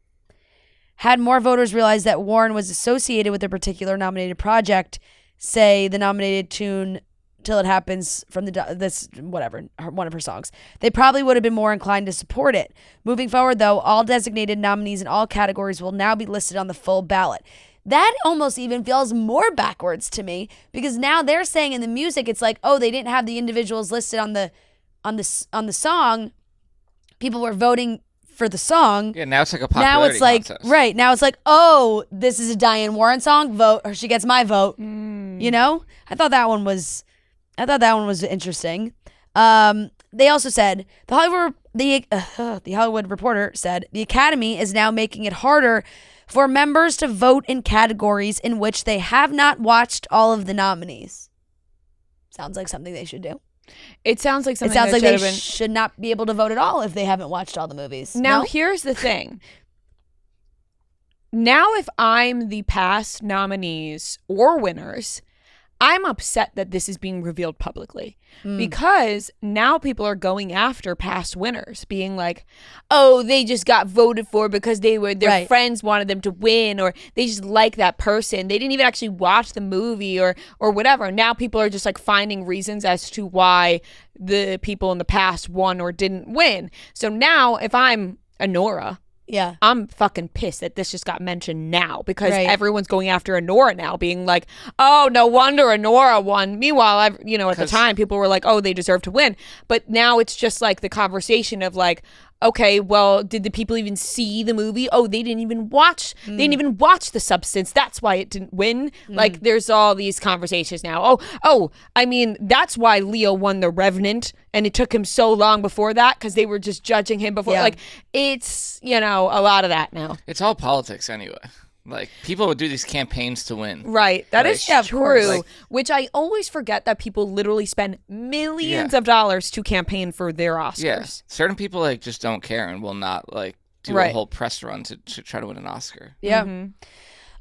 Had more voters realized that Warren was associated with a particular nominated project, say the nominated tune Till It Happens from one of her songs, they probably would have been more inclined to support it. Moving forward, though, all designated nominees in all categories will now be listed on the full ballot. That almost even feels more backwards to me, because now they're saying in the music, it's like, oh, they didn't have the individuals listed on the song. People were voting for the song. Yeah, now it's like a popularity Now it's like, contest. right, now it's like, oh, this is a Diane Warren song, vote, or she gets my vote. You know? I thought that one was interesting. They also said, the Hollywood Reporter said, the Academy is now making it harder for members to vote in categories in which they have not watched all of the nominees. Sounds like something they should do. It sounds like something It sounds that like they should have been. should not be able to vote at all if they haven't watched all the movies. Now, No? here's the thing. Now, if I'm the past nominees or winners, I'm upset that this is being revealed publicly because now people are going after past winners, being like, oh, they just got voted for because their friends wanted them to win, or they just like that person. They didn't even actually watch the movie or whatever. Now people are just like finding reasons as to why the people in the past won or didn't win. So now if I'm Honora, Yeah. I'm fucking pissed that this just got mentioned now because Right. everyone's going after Honora now, being like, oh, no wonder Honora won. Meanwhile, at the time, people were like, oh, they deserve to win. But now it's just like the conversation of like, okay, well, did the people even see the movie? Oh, they didn't even watch. They didn't even watch The Substance. That's why it didn't win. Like, there's all these conversations now. Oh, I mean, that's why Leo won The Revenant, and it took him so long before that because they were just judging him before. Yeah. Like, it's, a lot of that now. It's all politics anyway. Like, people would do these campaigns to win. Right. That is Like, true. Like- which I always forget that people literally spend millions of dollars to campaign for their Oscars. Yeah. Certain people, like, just don't care and will not, like, do Right. a whole press run to try to win an Oscar. Yeah.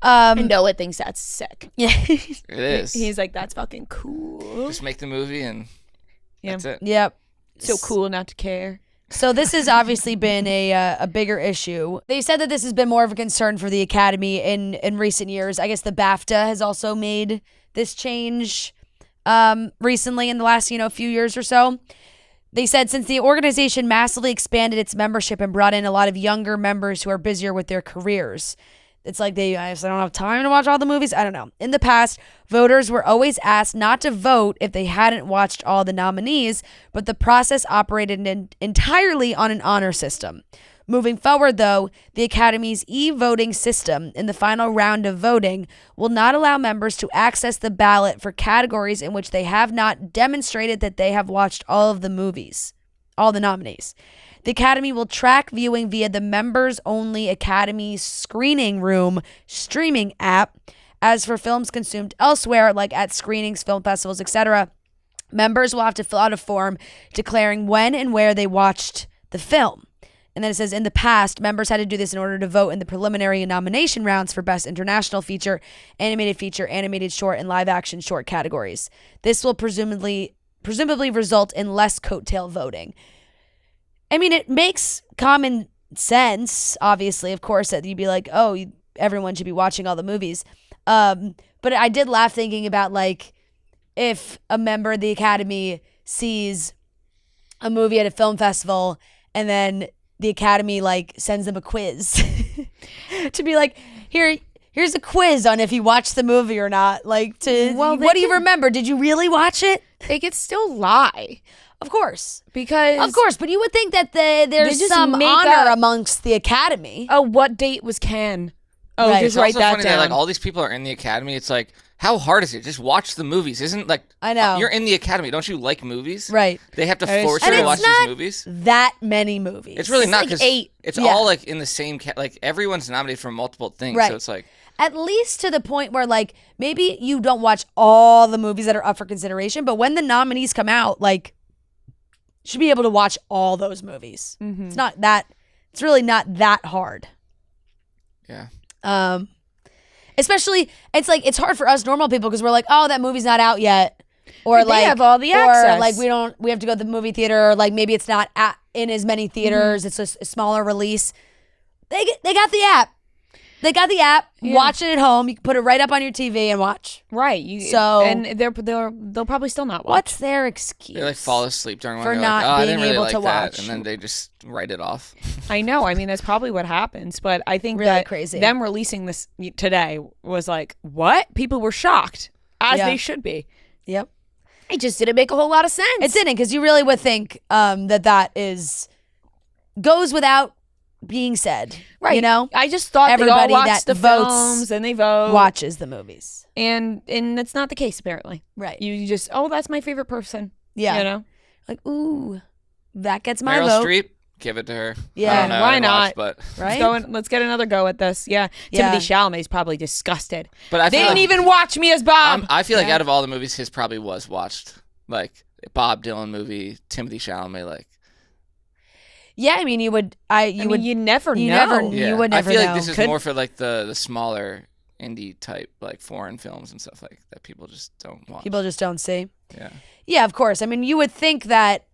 And Noah thinks that's sick. Yeah. It is. He's like, that's fucking cool. Just make the movie and that's it. Yep. So cool not to care. So this has obviously been a bigger issue. They said that this has been more of a concern for the Academy in recent years. I guess the BAFTA has also made this change. recently in the last, few years or so. They said since the organization massively expanded its membership and brought in a lot of younger members who are busier with their careers. It's like they don't have time to watch all the movies. I don't know. In the past, voters were always asked not to vote if they hadn't watched all the nominees, but the process operated entirely on an honor system. Moving forward, though, the Academy's e-voting system in the final round of voting will not allow members to access the ballot for categories in which they have not demonstrated that they have watched all of the movies, all the nominees. The Academy will track viewing via the members-only Academy Screening Room streaming app. As for films consumed elsewhere, like at screenings, film festivals, etc., members will have to fill out a form declaring when and where they watched the film. And then it says, in the past, members had to do this in order to vote in the preliminary nomination rounds for Best International Feature, Animated Short, and Live Action Short categories. This will presumably result in less coattail voting. I mean, it makes common sense, obviously, of course, that you'd be like, everyone should be watching all the movies. But I did laugh thinking about, like, if a member of the Academy sees a movie at a film festival and then the Academy sends them a quiz to be like, here's a quiz on if you watched the movie or not. What do you remember? Did you really watch it? They could still lie. Of course. Because but you would think that there's some honor amongst the Academy. Oh, what date was Cannes? Oh, right. just write that funny down. That, all these people are in the Academy. It's like, how hard is it? Just watch the movies. Isn't I know. You're in the Academy. Don't you like movies? Right. They have to force you to watch these movies. That many movies. It's really not, because 8. It's all in the same everyone's nominated for multiple things. Right. So it's like, at least to the point where maybe you don't watch all the movies that are up for consideration, but when the nominees come out, you should be able to watch all those movies. Mm-hmm. It's really not that hard. Yeah. Especially, it's hard for us normal people because we're like, oh, that movie's not out yet. Or they have all the access. Or we have to go to the movie theater, or maybe it's not in as many theaters. Mm-hmm. It's a smaller release. They got the app. They got the app. Yeah. Watch it at home. You can put it right up on your TV and watch. Right. And they'll probably still not watch. What's their excuse? They fall asleep during one. For not being able to watch, that, and then they just write it off. I know. I mean, that's probably what happens. But I think really that crazy. Them releasing this today was what? People were shocked, as they should be. Yep. It just didn't make a whole lot of sense. It didn't, because you really would think that goes without being said, right? I just thought everybody they all watched that the votes films and they vote watches the movies, and that's not the case apparently. Right? You just that's my favorite person. Yeah, ooh, that gets my Meryl vote. Streep, give it to her. Yeah, I don't know, why not? But right? Let's get another go at this. Yeah, Timothée Chalamet's probably disgusted. But they didn't even watch me as Bob. I feel like out of all the movies, his probably was watched. Bob Dylan movie, Timothée Chalamet, Yeah, I mean, you would. You never know. Yeah. You would never I feel know. like this is more for the smaller indie type foreign films and stuff that people just don't watch. People just don't see. Yeah. Yeah, of course. I mean, you would think that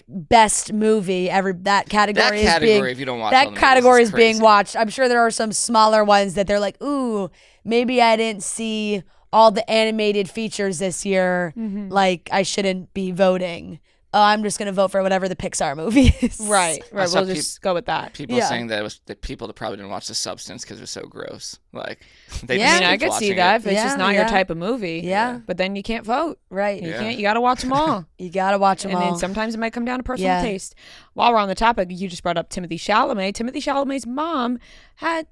best movie that category is being, if you don't watch that category is being crazy. watched. I'm sure there are some smaller ones that they're like, ooh, maybe I didn't see all the animated features this year. Mm-hmm. I shouldn't be voting. Oh, I'm just gonna vote for whatever the Pixar movie is. Right. We'll just go with that. People saying that it was the people that probably didn't watch The Substance because it was so gross. I could see that if it's just not your type of movie. Yeah. But then you can't vote. Right. You can't. You got to watch them all. You got to watch them all. And then sometimes it might come down to personal taste. While we're on the topic, you just brought up Timothée Chalamet. Timothée Chalamet's mom had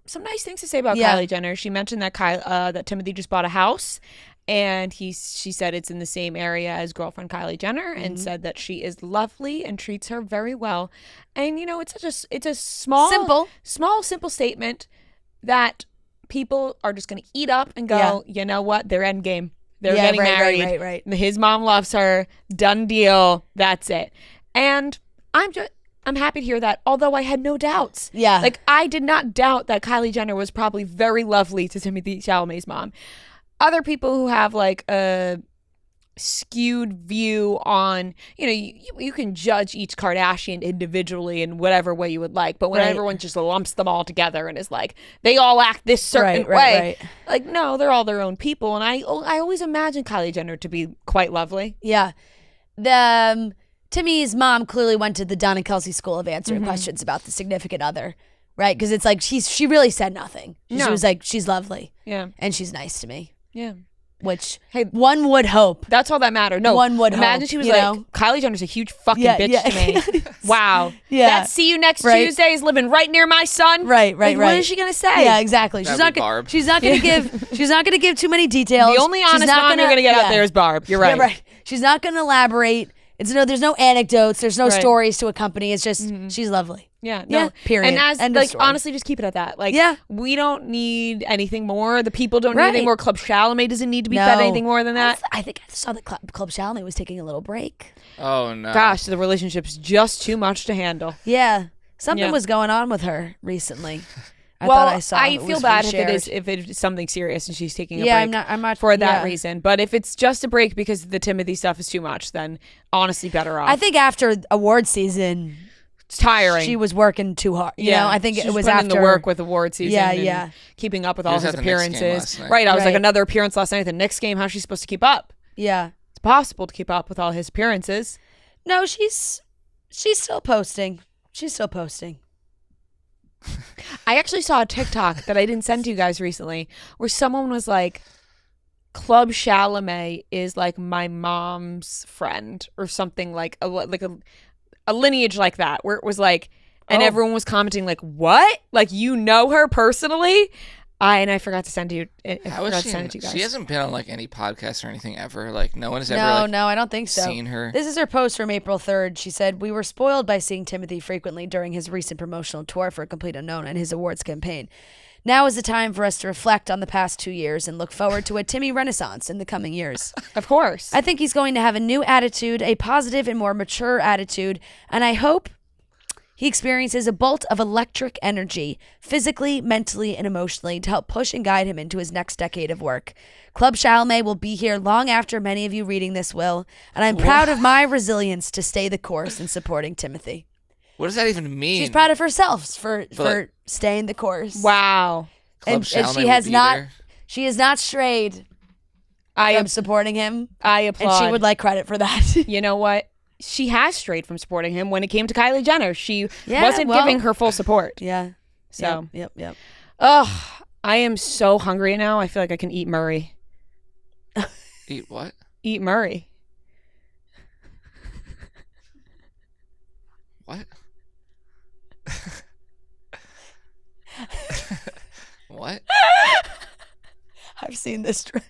some nice things to say about Kylie Jenner. She mentioned that that Timothée just bought a house. And she said it's in the same area as girlfriend Kylie Jenner, and said that she is lovely and treats her very well. And it's a simple statement that people are just going to eat up and go, you know what? They're endgame. They're getting married. Right. His mom loves her. Done deal. That's it. And I'm happy to hear that, although I had no doubts. Yeah. I did not doubt that Kylie Jenner was probably very lovely to Timothée Chalamet's mom. Other people who have skewed view on, you can judge each Kardashian individually in whatever way you would like, but when everyone just lumps them all together and is like, they all act this certain way, like, no, they're all their own people. And I always imagine Kylie Jenner to be quite lovely. Yeah. Timmy's mom clearly went to the Don and Kelsey school of answering questions about the significant other, right? Because it's like she really said nothing. She was like, she's lovely. Yeah. And she's nice to me. Yeah. Which, one would hope. That's all that mattered. No, one would imagine hope, she was like, Kylie Jenner's a huge fucking bitch to me. Wow. Yeah. That see you next Tuesday is living right near my son. Right. What is she gonna say? Yeah, exactly. She's not gonna give too many details. The only honest mom you're gonna get out there is Barb. You're right. Yeah, right. She's not gonna elaborate. There's no anecdotes. There's no stories to accompany. It's just she's lovely. Yeah. No. Yeah. Period. And honestly, just keep it at that. Like, we don't need anything more. The people don't need anything more. Club Chalamet doesn't need to be fed anything more than that. I think I saw that Club Chalamet was taking a little break. Oh no. Gosh, the relationship's just too much to handle. Yeah. Something was going on with her recently. I feel bad if it is something serious and she's taking a break. I'm not for that reason. But if it's just a break because the Timothy stuff is too much, then honestly, better off. I think after award season, it's tiring. She was working too hard. You know, I think it was after in the work with award season. Yeah. Keeping up with all his appearances. Right. I was like, another appearance last night at the Knicks game. How's she supposed to keep up? Yeah. It's possible to keep up with all his appearances. No, she's still posting. I actually saw a TikTok that I didn't send to you guys recently where someone was like, Club Chalamet is like my mom's friend or something, like a lineage like that, where it was like, and everyone was commenting like, what? Like, you know her personally? I forgot to send it to you guys. She hasn't been on like any podcast or anything ever. Like no one has ever. I don't think so. Seen her. This is her post from April 3rd. She said, "We were spoiled by seeing Timothy frequently during his recent promotional tour for A Complete Unknown and his awards campaign. Now is the time for us to reflect on the past 2 years and look forward to a Timmy renaissance in the coming years. Of course. I think he's going to have a new attitude, a positive and more mature attitude, and I hope he experiences a bolt of electric energy, physically, mentally, and emotionally, to help push and guide him into his next decade of work. Club Chalamet will be here long after many of you reading this will, and I'm proud of my resilience to stay the course in supporting Timothy." What does that even mean? She's proud of herself for staying the course. Wow. Club Chalamet she has not strayed from supporting him. I applaud. And she would like credit for that. You know what? She has strayed from supporting him when it came to Kylie Jenner. She wasn't giving her full support. Yeah. So. Yep. Ugh. I am so hungry now. I feel like I can eat Murray. Eat what? Eat Murray. What? What? I've seen this trend.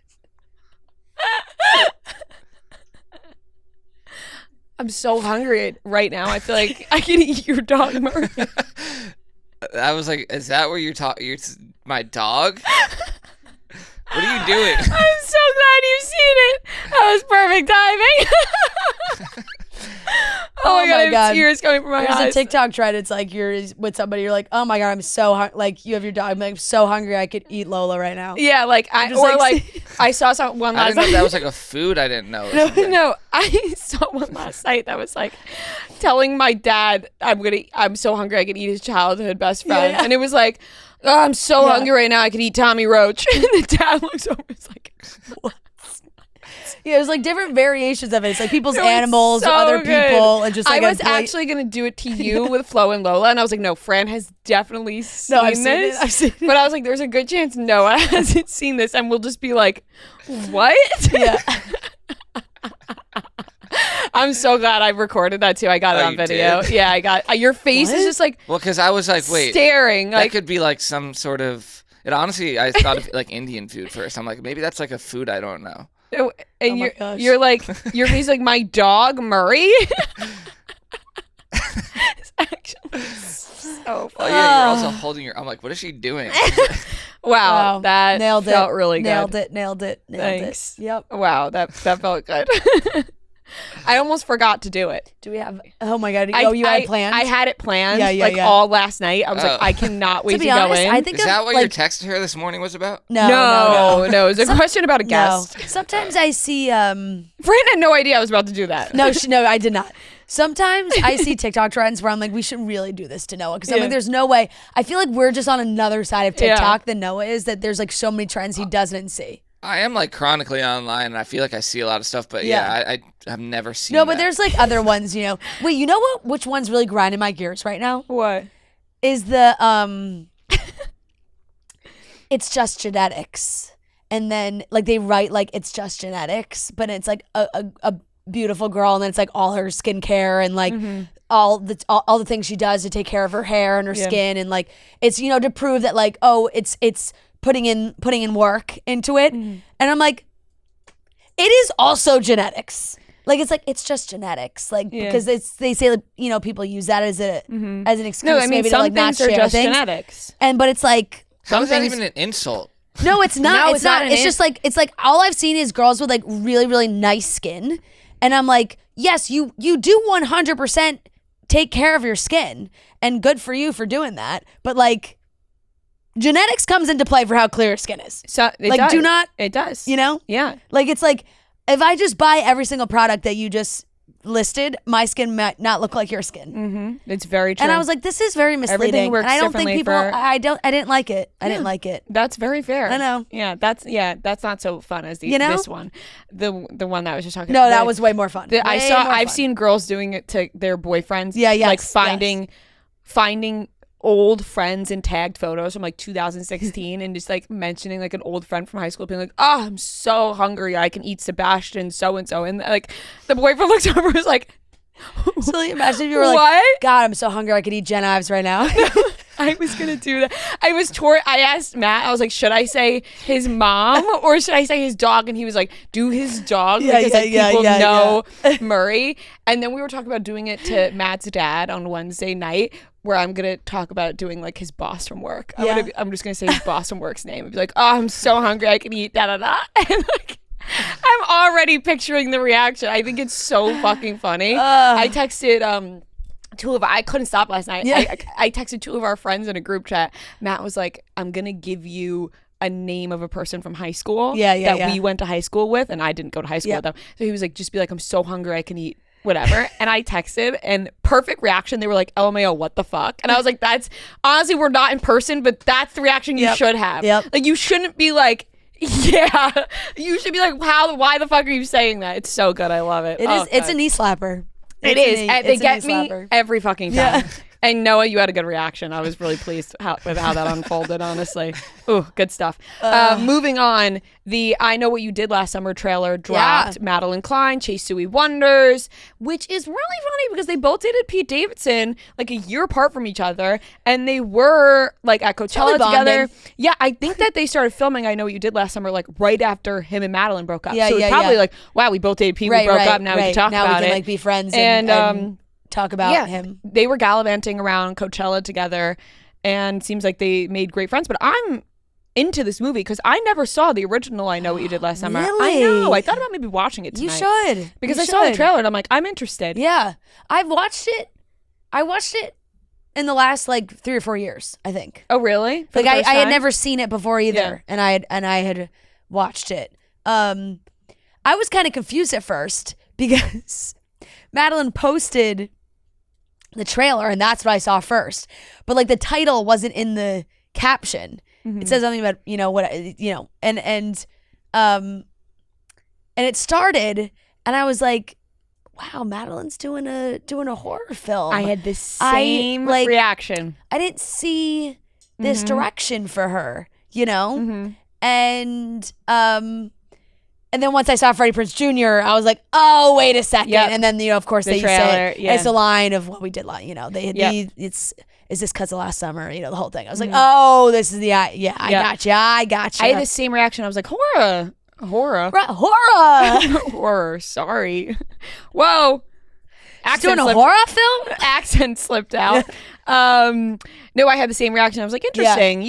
I'm so hungry right now. I feel like I can eat your dog, Murray. I was like, is that where you're talking? You're my dog? What are you doing? I'm so glad you've seen it. That was perfect timing. Oh my god, I have tears coming from my eyes. There's a TikTok trend. It's like you're with somebody. You're like, oh my god, I'm so like you have your dog. I'm like, so hungry. I could eat Lola right now. Yeah, like I saw one last. I didn't know that was like a food. I didn't know. No, I saw one last night that was like telling my dad, I'm so hungry I could eat his childhood best friend, and it was like, oh, I'm so hungry right now I could eat Tommy Roach, and the dad looks over, it's like, what? Yeah, it was like different variations of it. It's like people's animals or other people, and just like I was actually gonna do it to you with Flo and Lola, and I was like, no, Fran has definitely seen this. I've seen it. But I was like, there's a good chance Noah hasn't seen this, and we'll just be like, what? Yeah. I'm so glad I recorded that too. I got it on video. Did? Yeah, I got your face is just like because I was like, wait, staring. That could be like some sort of. It honestly, I thought of like Indian food first. I'm like, maybe that's like a food I don't know. And you're like, your face like my dog Murray. It's actually so funny. Oh yeah, you're also holding your. I'm like, what is she doing? Wow, that felt really good. Nailed it. Thanks. Yep. Wow, that felt good. I almost forgot to do it. Do we have? Oh my god! You had planned. I had it planned. Yeah. All last night. I was like, I cannot wait to be honest, go in. I think is that what your text to her this morning was about? No. It was a question about a guest. Sometimes I see. Fran had no idea I was about to do that. No, I did not. Sometimes I see TikTok trends where I'm like, we should really do this to Noah because I'm like, there's no way. I feel like we're just on another side of TikTok than Noah is. That there's like so many trends he doesn't see. I am like chronically online, and I feel like I see a lot of stuff. But I have never seen. No, but there's like other ones. Wait, you know what? Which one's really grinding my gears right now? What is the It's just genetics, and then like they write like it's just genetics, but it's like a beautiful girl, and then it's like all her skincare and like all the things she does to take care of her hair and her skin, and like it's to prove that like it's putting in work into it, and I'm like, it is also genetics. Like it's just genetics, like because they say like, people use that as an excuse. No, I mean maybe some to, like, things not are share just things. genetics, but it's like how is that even an insult? No, it's not. No, it's not. It's just like all I've seen is girls with like really really nice skin, and I'm like, yes, you do 100% take care of your skin, and good for you for doing that, but like. Genetics comes into play for how clear your skin is. So it like, does. do not. It does. Yeah. Like it's like if I just buy every single product that you just listed, my skin might not look like your skin. Mm-hmm. It's very true. And I was like, this is very misleading. Everything works and I don't think people. for... I didn't like it. I didn't like it. That's very fair. I know. Yeah. That's not so fun as this one. The one that I was just talking. No, that was way more fun. I've seen girls doing it to their boyfriends. Yeah. Like finding old friends and tagged photos from like 2016 and just like mentioning like an old friend from high school being like, oh, I'm so hungry, I can eat Sebastian so and like the boyfriend looks over and was like, so imagine if you were what? Like, God, I'm so hungry I could eat Jen Ives right now. I was gonna do that. I asked Matt, I was like, should I say his mom or should I say his dog? And he was like, do his dog because people know Murray. And then we were talking about doing it to Matt's dad on Wednesday night, where I'm gonna talk about doing like his boss from work. I'm just gonna say his boss from work's name and be like, oh, I'm so hungry I can eat da da da. And like I'm already picturing the reaction. I think it's so fucking funny. I texted I couldn't stop last night. Yeah. I texted two of our friends in a group chat. Matt was like, I'm gonna give you a name of a person from high school that we went to high school with, and I didn't go to high school with them. So he was like, just be like, I'm so hungry I can eat whatever. And I texted, and perfect reaction. They were like, LMAO, what the fuck? And I was like, that's honestly, we're not in person, but that's the reaction you should have. Like you shouldn't be like, yeah, you should be like, why the fuck are you saying that? It's so good. I love it. It's a knee slapper. They get me every fucking time. And Noah, you had a good reaction. I was really pleased with how that unfolded, honestly. Ooh, good stuff. Moving on, the I Know What You Did Last Summer trailer dropped. Yeah. Madeline Klein, Chase Suey Wonders, which is really funny because they both dated Pete Davidson like a year apart from each other, and they were like at Coachella together. Yeah, I think that they started filming I Know What You Did Last Summer like right after him and Madeline broke up. So it's probably like, wow, we both dated Pete, we broke up, now we can talk about it. Now we can like be friends and talk about him. They were gallivanting around Coachella together, and seems like they made great friends. But I'm into this movie because I never saw the original I Know What You Did Last Summer. Really? I know. I thought about maybe watching it tonight. You should. Because I saw the trailer and I'm like, I'm interested. Yeah. I've watched it. I watched it in the last like 3 or 4 years, I think. Oh, really? Like I had never seen it before either. Yeah. And I had watched it. I was kind of confused at first because Madeline posted the trailer and that's what I saw first, but like the title wasn't in the caption. It says something about and it started and I was like, wow, Madeline's doing a horror film. I had the same reaction. I didn't see this direction for her, and then once I saw Freddie Prinze Jr., I was like, oh, wait a second. Yep. And then, of course, they say it's a line of what we did, is this because of last summer, the whole thing. I was like, oh, this is I gotcha. I had the same reaction. I was like, horror. Horror, sorry. Whoa. Doing a horror film? Accent slipped out. No, I had the same reaction. I was like, interesting,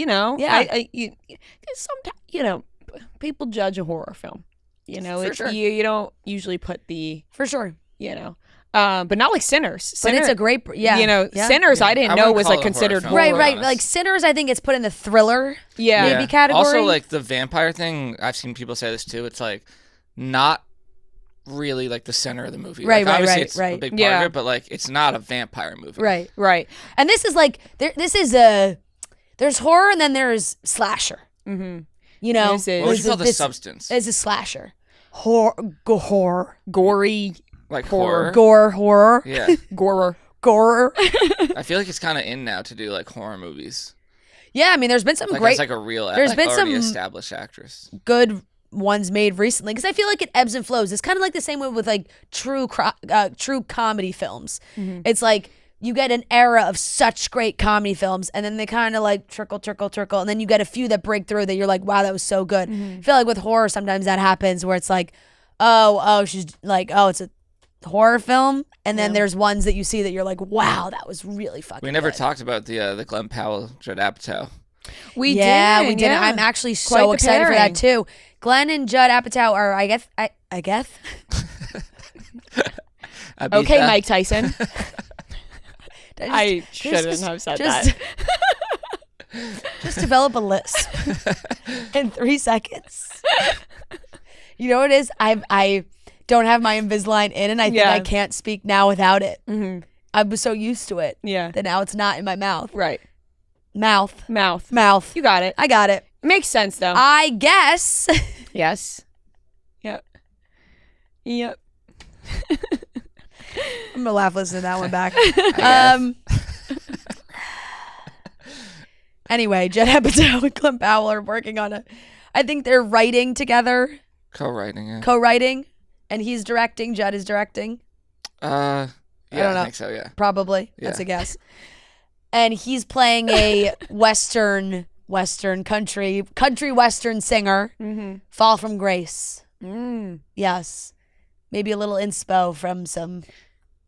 sometimes, people judge a horror film. For sure. You don't usually put the... For sure. you know. But not like Sinners. But it's a great, Sinners I didn't know was like considered horror. Right. Like Sinners, I think it's put in the thriller maybe category. Also, like the vampire thing, I've seen people say this too. It's like not really like the center of the movie. Right, like, right, obviously right, it's right. a big part of it, but like it's not a vampire movie. Right. Right. And this is like, there's horror and then there's slasher. Mm-hmm. You know? What would you call the substance? It's a slasher. Horror. Gory. Like horror. Horror. Yeah. Gorer. I feel like it's kind of in now to do like horror movies. Yeah, I mean, there's been some like great. It's like a real, there's been already some established actress. Good ones made recently because I feel like it ebbs and flows. It's kind of like the same way with like true comedy films. Mm-hmm. It's like you get an era of such great comedy films, and then they kind of like trickle, and then you get a few that break through that you're like, wow, that was so good. Mm-hmm. I feel like with horror sometimes that happens where it's like, oh, she's like, oh, it's a horror film, and then there's ones that you see that you're like, wow, that was really fucking We never good. talked about the Glen Powell, Judd Apatow. We did. Yeah. I'm actually so excited for that too. Glenn and Judd Apatow are, I guess. Okay, Mike Tyson. I shouldn't have said that. Just develop a list in 3 seconds. You know what it is? I don't have my Invisalign in, and I think I can't speak now without it. Mm-hmm. I was so used to it that now it's not in my mouth. Right. Mouth. You got it. I got it. Makes sense, though. I guess. Yes. Yep. I'm gonna laugh listening to that one back. Anyway, Judd Apatow and Glen Powell are working on I think they're writing together. Co-writing, and he's directing. Judd is directing. I don't know. I think so, yeah. Probably. Yeah. That's a guess. And he's playing a Western country Western singer. Mm-hmm. Fall from Grace. Mm. Yes. Maybe a little inspo from some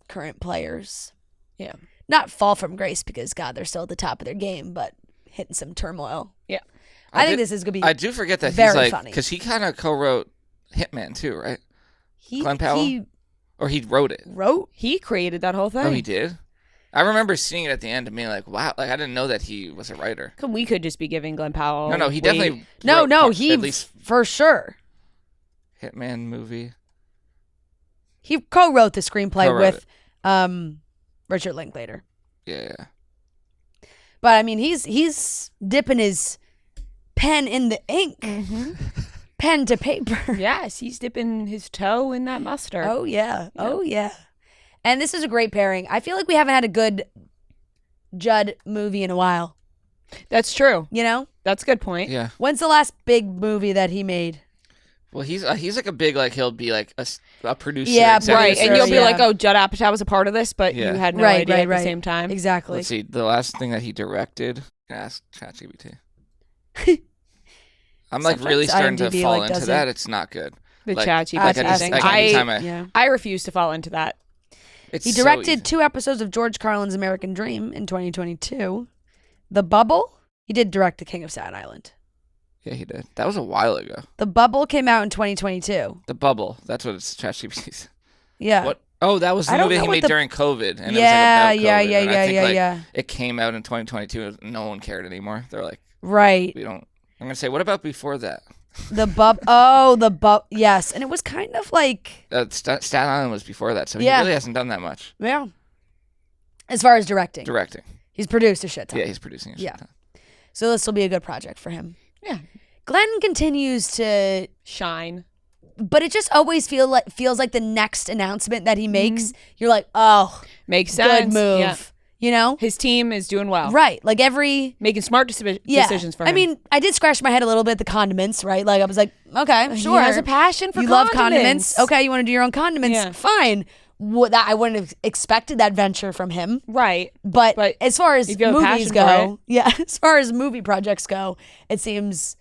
current players. Yeah. Not fall from grace because, God, they're still at the top of their game, but hitting some turmoil. Yeah. I think this is going to be I do forget that very he's like, funny. because he kind of co-wrote Hitman too, right? Glen Powell? Or he wrote it? He created that whole thing. Oh, he did? I remember seeing it at the end and being like, wow, like I didn't know that he was a writer. We could just be giving Glen Powell. No, he definitely he at least for sure. Hitman movie. He co-wrote the screenplay with Richard Linklater. Yeah. But I mean, he's dipping his pen in the ink. Mm-hmm. Pen to paper. Yes, he's dipping his toe in that mustard. Oh, yeah. Oh, yeah. And this is a great pairing. I feel like we haven't had a good Judd movie in a while. That's true. You know? That's a good point. Yeah. When's the last big movie that he made? Well, he's like a big, like, he'll be like a producer. Yeah, right. And you'll be like, oh, Judd Apatow was a part of this, but you had no idea at the same time. Exactly. Let's see. The last thing that he directed, ask ChatGPT. I'm like really starting to fall into that. It's not good. The like, ChatGPT thing. I refuse to fall into that. He directed 2 episodes of George Carlin's American Dream in 2022. The Bubble. He did direct The King of Staten Island. Yeah, he did. That was a while ago. The Bubble came out in 2022. The Bubble. That's what it's ChatGPT. Yeah. What? Oh, that was the movie he made during COVID. And yeah, it was like about COVID. Yeah. It came out in 2022. No one cared anymore. They're like, right. We don't. I'm gonna say, what about before that? The Bub. Yes, and it was kind of like Staten Island was before that, so he really hasn't done that much. Yeah. As far as directing, he's produced a shit ton. Yeah, he's producing a shit ton. So this will be a good project for him. Yeah. Glenn continues to shine, but it just always feels like the next announcement that he makes, you're like, oh, makes sense. Good move. Yeah. You know? His team is doing well. Right. Like making smart decisions for him. I mean, I did scratch my head a little bit, the condiments, right? Like, I was like, okay, sure. He has a passion for you condiments. love condiments. Okay, you want to do your own condiments? Yeah. Fine. I wouldn't have expected that venture from him. Right. But as far as movies go, as far as movie projects go, it seems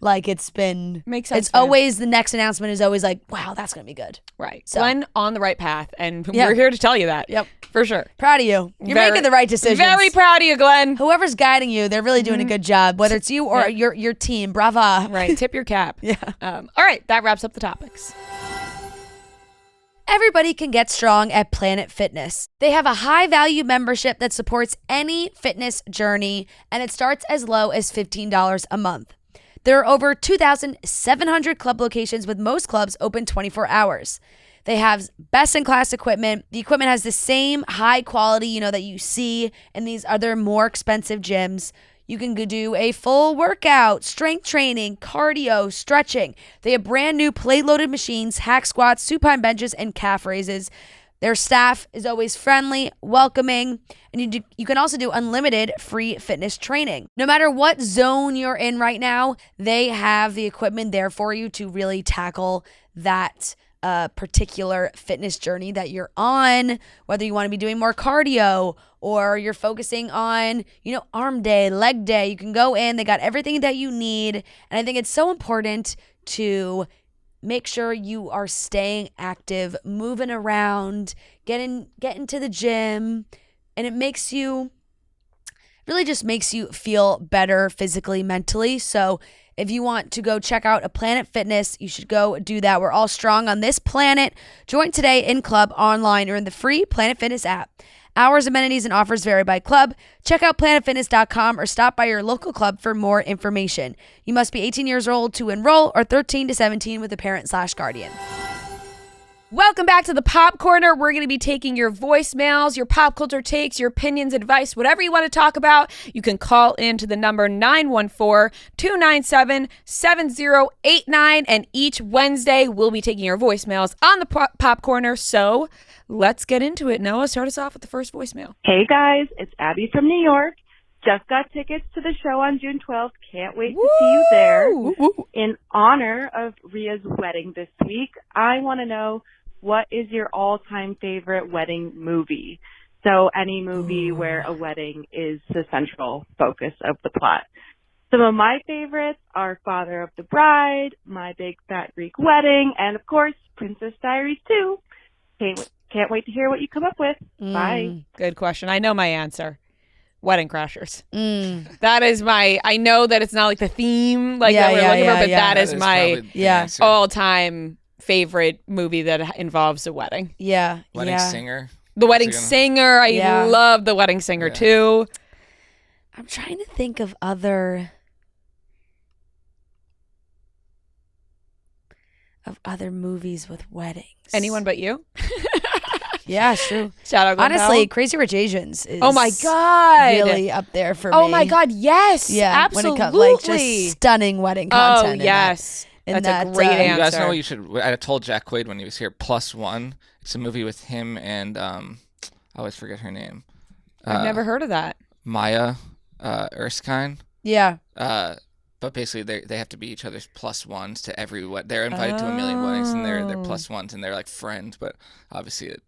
like it's been... Makes sense. It's always, the next announcement is always like, wow, that's going to be good. Right. So, Glenn on the right path, and we're here to tell you that. Yep. For sure. Proud of you. You're making the right decisions. Very proud of you, Glenn. Whoever's guiding you, they're really doing a good job, whether it's you or your team. Brava. Right. Tip your cap. Yeah. All right. That wraps up the topics. Everybody can get strong at Planet Fitness. They have a high-value membership that supports any fitness journey, and it starts as low as $15 a month. There are over 2,700 club locations, with most clubs open 24 hours. They have best-in-class equipment. The equipment has the same high quality, that you see in these other more expensive gyms. You can do a full workout, strength training, cardio, stretching. They have brand new plate-loaded machines, hack squats, supine benches, and calf raises. Their staff is always friendly, welcoming, and you can also do unlimited free fitness training. No matter what zone you're in right now, they have the equipment there for you to really tackle that particular fitness journey that you're on, whether you want to be doing more cardio or you're focusing on, arm day, leg day. You can go in, they got everything that you need. And I think it's so important to make sure you are staying active, moving around, getting to the gym, and it really just makes you feel better physically, mentally. So if you want to go check out a Planet Fitness, you should go do that. We're all strong on this planet. Join today in club, online, or in the free Planet Fitness app. Hours, amenities, and offers vary by club. Check out planetfitness.com or stop by your local club for more information. You must be 18 years old to enroll or 13 to 17 with a parent/guardian. Welcome back to the Pop Corner. We're going to be taking your voicemails, your pop culture takes, your opinions, advice, whatever you want to talk about. You can call in to the number 914-297-7089. And each Wednesday, we'll be taking your voicemails on the Pop Corner. So let's get into it. Noah, start us off with the first voicemail. Hey, guys. It's Abby from New York. Just got tickets to the show on June 12th. Can't wait to see you there. Woo! In honor of Ria's wedding this week, I want to know, what is your all-time favorite wedding movie? So any movie where a wedding is the central focus of the plot. Some of my favorites are Father of the Bride, My Big Fat Greek Wedding, and of course, Princess Diaries 2. Can't wait to hear what you come up with. Bye. Good question. I know my answer. Wedding Crashers. That is I know that it's not like the theme that we're looking for, but that is my all-time favorite movie that involves a wedding. Wedding Singer. The Wedding Singer. I love The Wedding Singer too. I'm trying to think of other movies with weddings. Anyone But You? Yeah, true. Shout out Glen Honestly, Powell. Crazy Rich Asians is oh my God. really up there for me. Oh my God, yes. Yeah, absolutely. When it comes just stunning wedding content. Oh, yes. That's a great answer. You guys know what you should. I told Jack Quaid when he was here. Plus One. It's a movie with him and I always forget her name. I've never heard of that. Maya Erskine. Yeah. But basically, they have to be each other's plus ones to every wedding. They're invited to a million weddings, and they're plus ones, and they're like friends. But obviously, it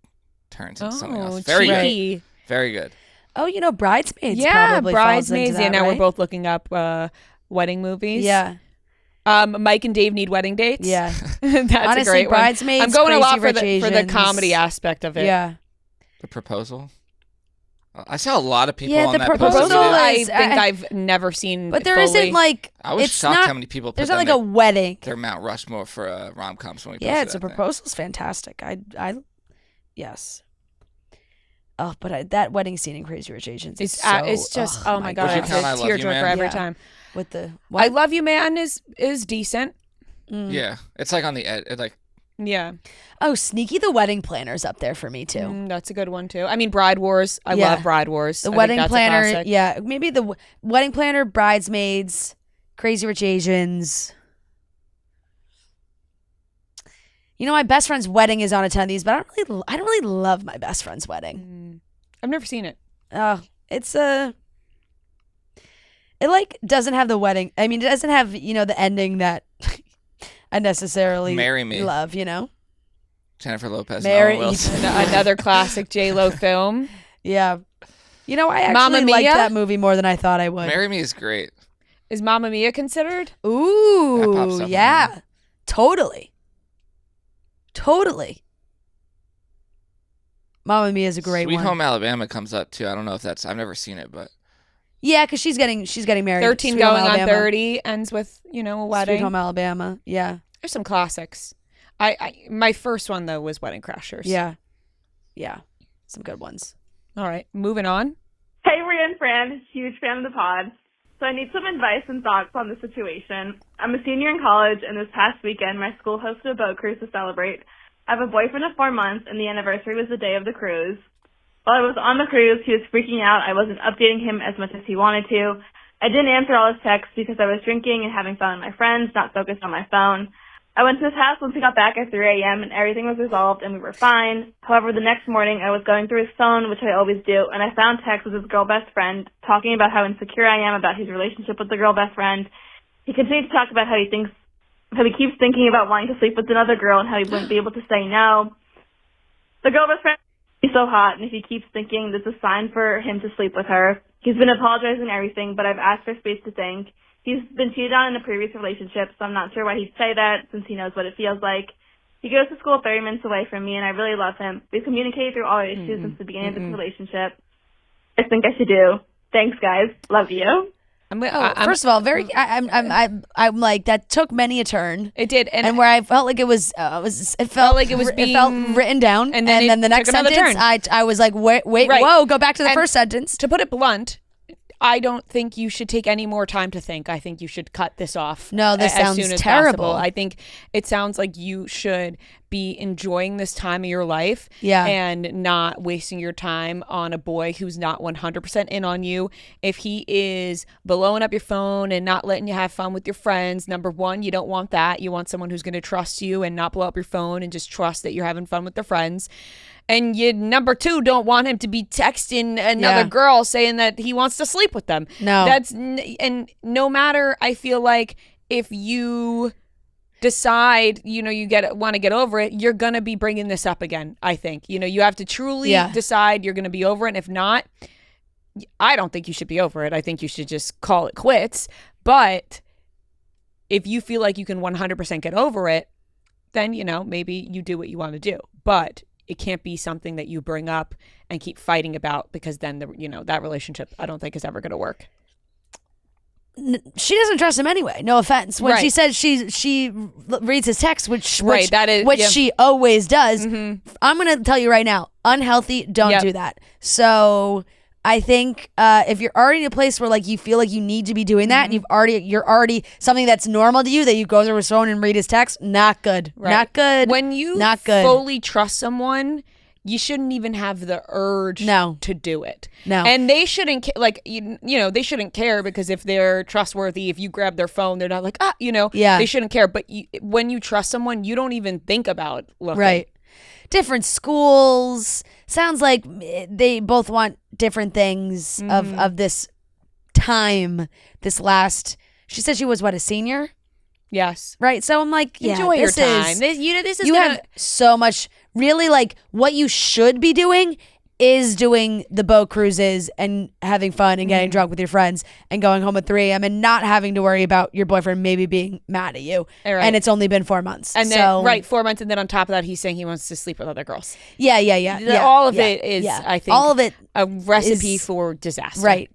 turns into something else. Very good. Very good. Oh, Bridesmaids. Yeah, probably Bridesmaids. Falls into that, now right? we're both looking up wedding movies. Yeah. Mike and Dave Need Wedding Dates. Yeah. That's honestly, a great Bridesmaids, one. I'm going a lot for Crazy the comedy aspect of it. Yeah. The Proposal. I saw a lot of people Yeah, on the that Proposal posted it. I is- think I've never seen. But there fully. isn't like. I was it's shocked not, how many people put there's them not like a wedding. their Mount Rushmore for rom-coms when we Yeah, posted it's a that thing. Proposal's fantastic. I yes. Oh, but that wedding scene in Crazy Rich Asians is it's just oh my God, Would you it's count I a Love You, tearjerker Man? every Yeah. time. with the I Love You Man is decent. Yeah, it's like on the edge. Yeah. Oh, Sneaky the Wedding Planner's up there for me too. That's a good one too. I mean, Bride Wars. I Yeah. love Bride Wars. The I think Wedding that's a Planner, classic. yeah, maybe the Wedding Planner, Bridesmaids, Crazy Rich Asians. My best friend's wedding is on a ton of these, but I don't really love my best friend's wedding. I've never seen it. Oh, it's it like doesn't have the wedding. I mean, it doesn't have the ending that I necessarily Marry Me. love. Jennifer Lopez. Mary- And Owen Wilson. Another classic J-Lo film. Yeah, I Mamma actually liked Mia? that movie more than I thought I would. Marry Me is great. Is Mamma Mia considered? That pops Ooh, up yeah, totally. Mamma Mia is a great Sweet one. Home Alabama comes up too. I don't know if that's. I've never seen it, but Yeah, because she's getting married. 13 Sweet Home going on Alabama. 30 ends with, a wedding. Sweet Home Alabama. Yeah. There's some classics. My first one though was Wedding Crashers. Yeah. Some good ones. All right, moving on. Hey, Ria and Fran, huge fan of the pod. So I need some advice and thoughts on the situation. I'm a senior in college, and this past weekend, my school hosted a boat cruise to celebrate. I have a boyfriend of 4 months, and the anniversary was the day of the cruise. While I was on the cruise, he was freaking out. I wasn't updating him as much as he wanted to. I didn't answer all his texts because I was drinking and having fun with my friends, not focused on my phone. I went to his house once we got back at 3 a.m. and everything was resolved and we were fine. However, the next morning I was going through his phone, which I always do, and I found texts with his girl best friend talking about how insecure I am about his relationship with the girl best friend. He continued to talk about how he keeps thinking about wanting to sleep with another girl and how he wouldn't be able to say no. The girl best friend is so hot, and if he keeps thinking this is a sign for him to sleep with her. He's been apologizing and everything, but I've asked for space to think. He's been cheated on in a previous relationship, so I'm not sure why he'd say that, since he knows what it feels like. He goes to school 30 minutes away from me, and I really love him. We've communicated through all our issues since the beginning of this relationship. I think I should do. Thanks, guys. Love you. First of all, I'm like, that took many a turn. It did, and where I felt like it felt written down, and then the next sentence, I was like, wait, right. Whoa, go back to the first sentence. To put it blunt, I don't think you should take any more time to think. I think you should cut this off. No, this sounds as soon as terrible. Possible. I think it sounds like you should be enjoying this time of your life and not wasting your time on a boy who's not 100% in on you. If he is blowing up your phone and not letting you have fun with your friends, number one, you don't want that. You want someone who's going to trust you and not blow up your phone and just trust that you're having fun with their friends. And you, number two, don't want him to be texting another girl saying that he wants to sleep with them. No. And no matter, I feel like if you decide, you want to get over it, you're going to be bringing this up again, I think. You have to truly decide you're going to be over it. And if not, I don't think you should be over it. I think you should just call it quits. But if you feel like you can 100% get over it, then, maybe you do what you want to do. But it can't be something that you bring up and keep fighting about, because then that relationship, I don't think, is ever going to work. She doesn't trust him anyway. No offense. When she says she reads his text, which she always does. Mm-hmm. I'm going to tell you right now, unhealthy. Don't do that. So I think if you're already in a place where like you feel like you need to be doing that, and you're already something that's normal to you, that you go to his phone and read his text, not good. Right. Not good. When you fully trust someone, you shouldn't even have the urge to do it. No. And they shouldn't they shouldn't care, because if they're trustworthy, if you grab their phone, they're not like, they shouldn't care. But when you trust someone, you don't even think about looking. Right. Different schools. Sounds like they both want different things of this time. This last, she said she was a senior? Yes. Right. So I'm like, enjoy your time. This is you have so much. Really, like, what you should be doing is doing the boat cruises and having fun and getting drunk with your friends and going home at 3 a.m. and not having to worry about your boyfriend maybe being mad at you. Right. And it's only been 4 months. And then, 4 months. And then on top of that, he's saying he wants to sleep with other girls. Yeah. All of it is, I think, all of it a recipe for disaster. Right.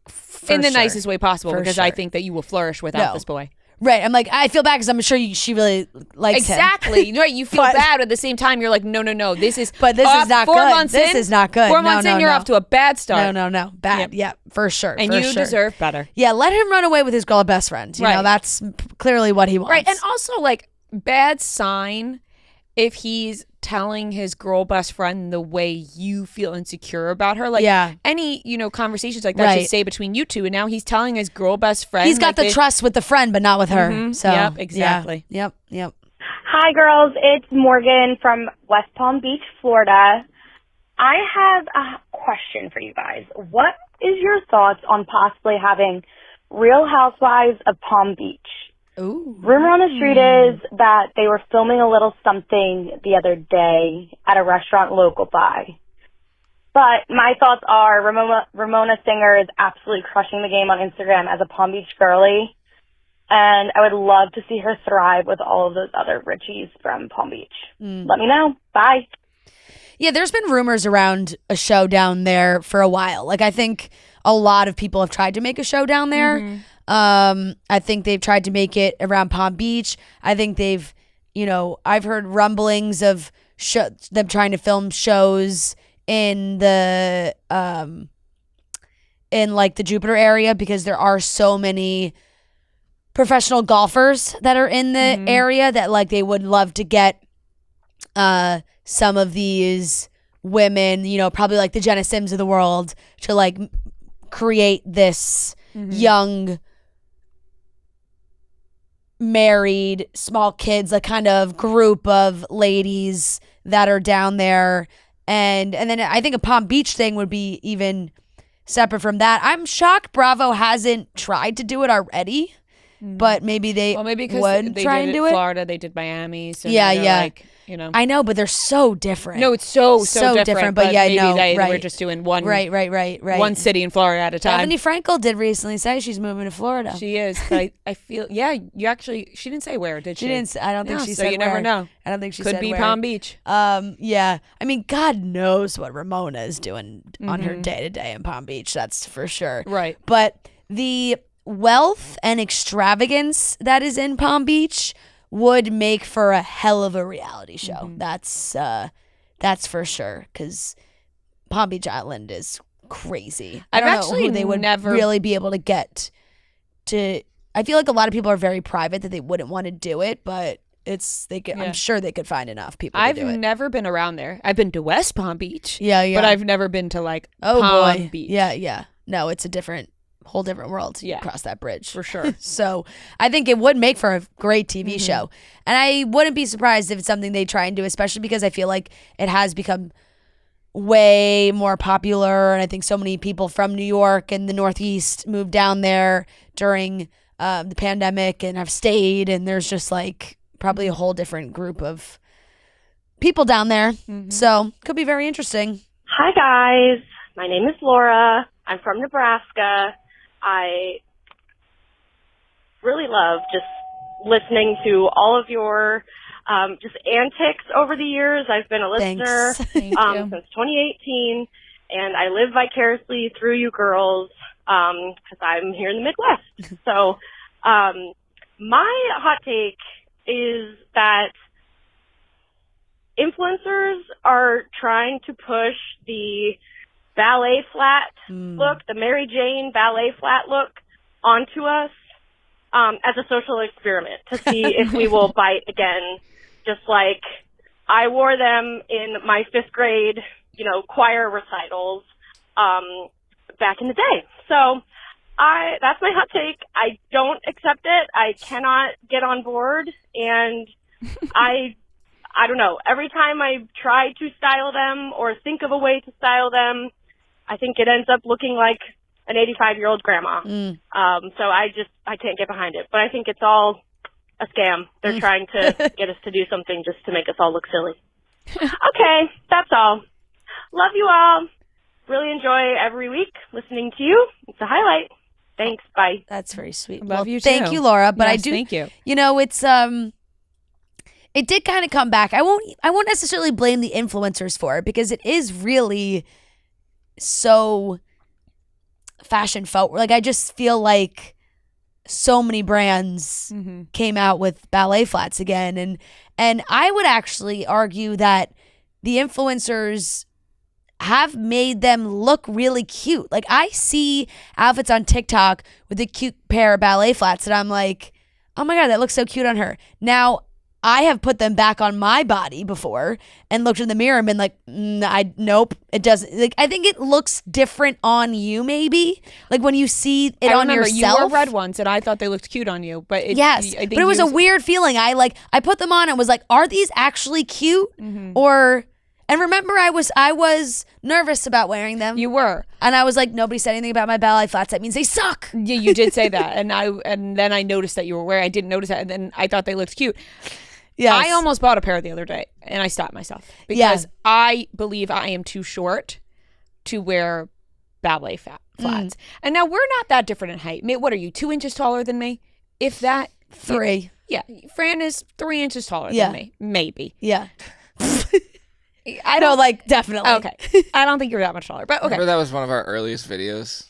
In the nicest way possible, because I think that you will flourish without this boy. Right. I'm like, I feel bad because I'm sure she really likes him. Exactly. Right. You feel bad, but at the same time, you're like, no. This is not good. 4 months in. This is not good. 4 months in, you're off to a bad start. No. Bad. Yep. Yeah, for sure. And you deserve better. Yeah. Let him run away with his girl best friend. You know, that's clearly what he wants. Right. And also, like, bad sign if he's telling his girl best friend the way you feel insecure about her. Like, any, conversations like that should stay between you two. And now he's telling his girl best friend. He's got the trust with the friend, but not with her. Mm-hmm. So, yep, exactly. Yeah. Yep. Hi, girls. It's Morgan from West Palm Beach, Florida. I have a question for you guys. What is your thoughts on possibly having Real Housewives of Palm Beach? Ooh. Rumor on the street is that they were filming a little something the other day at a restaurant local by. But my thoughts are Ramona Singer is absolutely crushing the game on Instagram as a Palm Beach girly. And I would love to see her thrive with all of those other Richies from Palm Beach. Let me know. Bye. Yeah, there's been rumors around a show down there for a while. Like, I think a lot of people have tried to make a show down there. I think they've tried to make it around Palm Beach. I think they've, you know, I've heard rumblings of them trying to film shows in the in like the Jupiter area, because there are so many professional golfers that are in the area that like they would love to get some of these women, you know, probably like the Jenna Sims of the world, to like create this young married small kids, like kind of group of ladies that are down there. And then I think a Palm Beach thing would be even separate from that. I'm shocked Bravo hasn't tried to do it already, but maybe they because would they try did and do it. it. Florida, they did Miami. So Yeah, they're yeah. like, you know. I know, but they're so different. No, it's so different. But yeah, maybe no, they right. were just doing one Right. one city in Florida at a time. Bethany Frankel did recently say she's moving to Florida. She is. But I feel, you actually, she didn't say where, did she? She didn't. I don't think she so said you never where. know. I don't think she Could said be where. Palm Beach. Yeah. I mean, God knows what Ramona is doing on her day-to-day in Palm Beach. That's for sure. Right. But the wealth and extravagance that is in Palm Beach would make for a hell of a reality show. That's for sure, because Palm Beach Island is crazy. I don't know who they would really be able to get to. I feel like a lot of people are very private that they wouldn't want to do it, but I'm sure they could find enough people to do it. I've never been around there. I've been to West Palm Beach. Yeah. But I've never been to like Palm Palm Beach. Yeah. No, it's a whole different world. Yeah. Across that bridge. For sure. So I think it would make for a great TV show. And I wouldn't be surprised if it's something they try and do, especially because I feel like it has become way more popular. And I think so many people from New York and the Northeast moved down there during the pandemic and have stayed. And there's just like probably a whole different group of people down there. So could be very interesting. Hi, guys. My name is Laura. I'm from Nebraska. I really love just listening to all of your just antics over the years. I've been a listener since 2018, and I live vicariously through you girls because I'm here in the Midwest. So my hot take is that influencers are trying to push the ballet flat look, the Mary Jane ballet flat look, onto us as a social experiment to see if we will bite again, just like I wore them in my 5th grade, choir recitals back in the day. So that's my hot take. I don't accept it. I cannot get on board, and I don't know. Every time I try to style them or think of a way to style them, I think it ends up looking like an 85-year-old grandma. So I can't get behind it. But I think it's all a scam. They're trying to get us to do something just to make us all look silly. Okay, that's all. Love you all. Really enjoy every week listening to you. It's a highlight. Thanks. Bye. That's very sweet. Love you too. Thank you, Laura. But yes, I do. Thank you. It's it did kind of come back. I won't necessarily blame the influencers for it, because it is really so fashion forward. Like, I just feel like so many brands came out with ballet flats again, and I would actually argue that the influencers have made them look really cute. Like, I see outfits on TikTok with a cute pair of ballet flats and I'm like, oh my God, that looks so cute on her. Now, I have put them back on my body before and looked in the mirror and been like, nope, it doesn't. Like, I think it looks different on you, maybe. Like, when you see it on yourself. You wore red ones and I thought they looked cute on you, but but it was a weird feeling. I put them on and was like, are these actually cute? And remember, I was nervous about wearing them. You were. And I was like, nobody said anything about my ballet flats. That means they suck. Yeah, you did say that. And then I noticed that you were wearing. I didn't notice that. And then I thought they looked cute. Yes. I almost bought a pair the other day and I stopped myself because I believe I am too short to wear ballet flats. And now we're not that different in height. What are you, 2 inches taller than me? If that. 3. Yeah. Fran is 3 inches taller than me. Maybe. Yeah. I don't definitely. Okay. I don't think you're that much taller, but okay. Remember that was one of our earliest videos?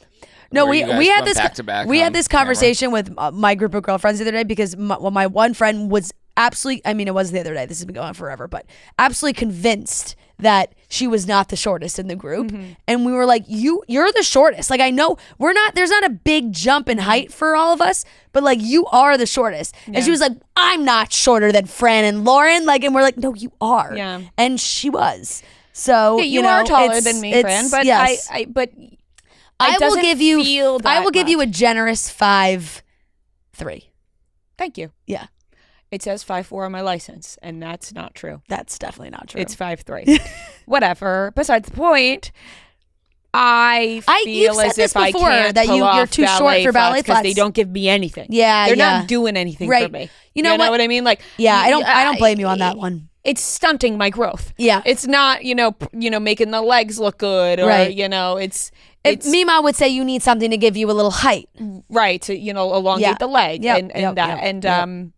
No, we had this back to back. We had this conversation with my group of girlfriends the other day because my one friend was absolutely, I mean, it wasn't the other day, this has been going on forever, but absolutely convinced that she was not the shortest in the group. And we were like, you're the shortest. Like, I know there's not a big jump in height for all of us, but like, you are the shortest. And she was like, I'm not shorter than Fran and Lauren. Like, and we're like, no, you are. Yeah. And she was. So, you are taller than me, Fran, but yes. I will give you a generous 5'3". Thank you. Yeah. It says 5'4" on my license, and that's not true. That's definitely not true. It's 5'3". Whatever. Besides the point, I feel as if I can't that pull you're off too short for ballet because flats they don't give me anything. Yeah, they're not doing anything for me. You know what I mean? Like, I don't blame you on that one. It's stunting my growth. Yeah, it's not making the legs look good, or it's. Mima would say you need something to give you a little height, right? To elongate the leg and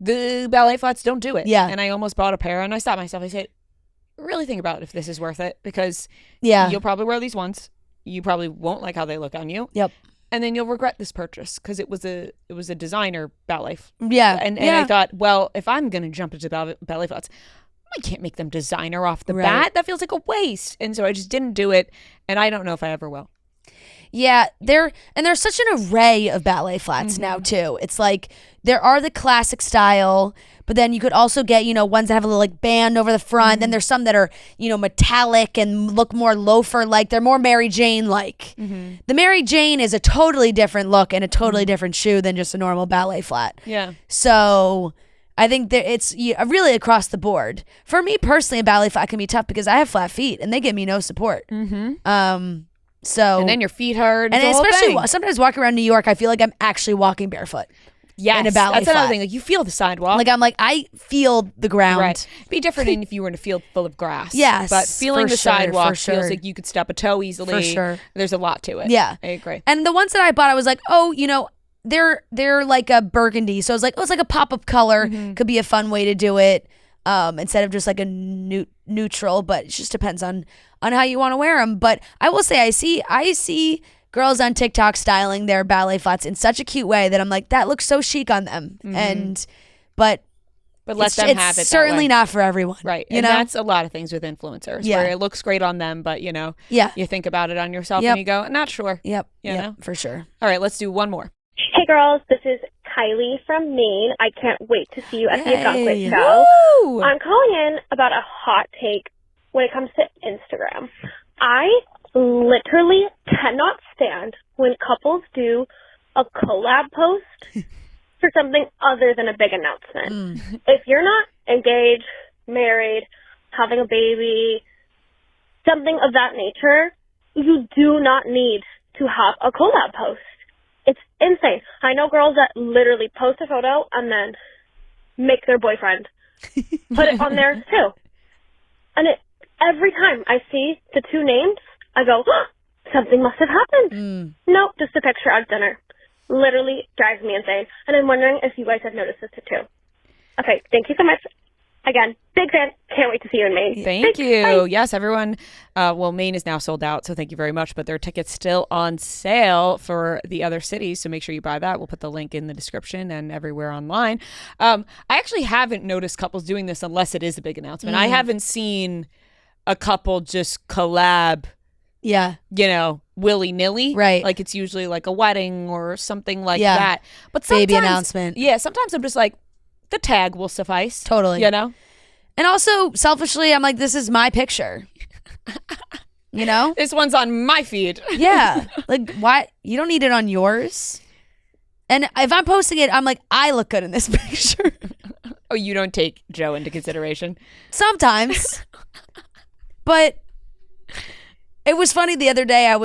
the ballet flats don't do it. Yeah, and I almost bought a pair, and I stopped myself. I said, really think about if this is worth it, because you'll probably wear these once. You probably won't like how they look on you. Yep. And then you'll regret this purchase because it was a designer ballet. And I thought, well, if I'm gonna jump into ballet flats, I can't make them designer off the bat. That feels like a waste. And so I just didn't do it, and I don't know if I ever will. Yeah, there's such an array of ballet flats now too. It's like there are the classic style, but then you could also get, ones that have a little like band over the front. Then there's some that are, metallic and look more loafer like. They're more Mary Jane like. The Mary Jane is a totally different look and a totally different shoe than just a normal ballet flat. Yeah. So I think it's really across the board. For me personally, a ballet flat can be tough because I have flat feet and they give me no support. So and then your feet hurt, and especially sometimes walking around New York, I feel like I'm actually walking barefoot. Yes, in a ballet that's flat. another thing. Like you feel the sidewalk. I feel the ground. Right. It'd be different if you were in a field full of grass. Yes, but feeling the sidewalk sure. feels like you could step a toe easily. For sure, there's a lot to it. Yeah, I agree. And the ones that I bought, I was like, they're like a burgundy, so I was like, it's like a pop up color. Could be a fun way to do it. Instead of just like a neutral, but it just depends on how you want to wear them. But I will say, I see girls on TikTok styling their ballet flats in such a cute way that I'm like, that looks so chic on them. But let them have it. It's certainly not for everyone, right? And that's a lot of things with influencers, where it looks great on them, but you think about it on yourself and you go, not sure. Yep, you know, for sure. All right, let's do one more. Hey girls, this is Kylie from Maine. I can't wait to see you at the JackPocket show. Woo! I'm calling in about a hot take when it comes to Instagram. I literally cannot stand when couples do a collab post for something other than a big announcement. If you're not engaged, married, having a baby, something of that nature, you do not need to have a collab post. It's insane. I know girls that literally post a photo and then make their boyfriend put it on there too. And every time I see the two names, I go, something must have happened. Nope, just a picture at dinner. Literally drives me insane. And I'm wondering if you guys have noticed this too. Okay, thank you so much. Again, big fan. Can't wait to see you in Maine. Thank you. Bye. Yes, everyone. Maine is now sold out, so thank you very much. But there are tickets still on sale for the other cities, so make sure you buy that. We'll put the link in the description and everywhere online. I actually haven't noticed couples doing this unless it is a big announcement. I haven't seen a couple just collab. Yeah. Willy-nilly. Right. Like it's usually like a wedding or something like that. But sometimes, baby announcement. Yeah, sometimes I'm just like, the tag will suffice. Totally. And also, selfishly, I'm like, this is my picture. This one's on my feed. Yeah. Like, why? You don't need it on yours. And if I'm posting it, I'm like, I look good in this picture. Oh, you don't take Joe into consideration? Sometimes. But it was funny the other day. I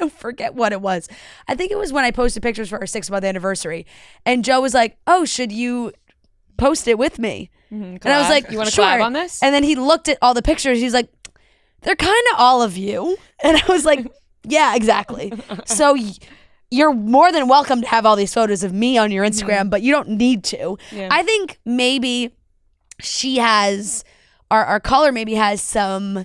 forget what it was. I think it was when I posted pictures for our 6-month anniversary. And Joe was like, oh, should you post it with me? And I was like, you want to sure. collab on this? And then he looked at all the pictures. He's like, they're kind of all of you. And I was like, yeah, exactly. So you're more than welcome to have all these photos of me on your Instagram, but you don't need to. Yeah. I think maybe she has, our caller maybe has some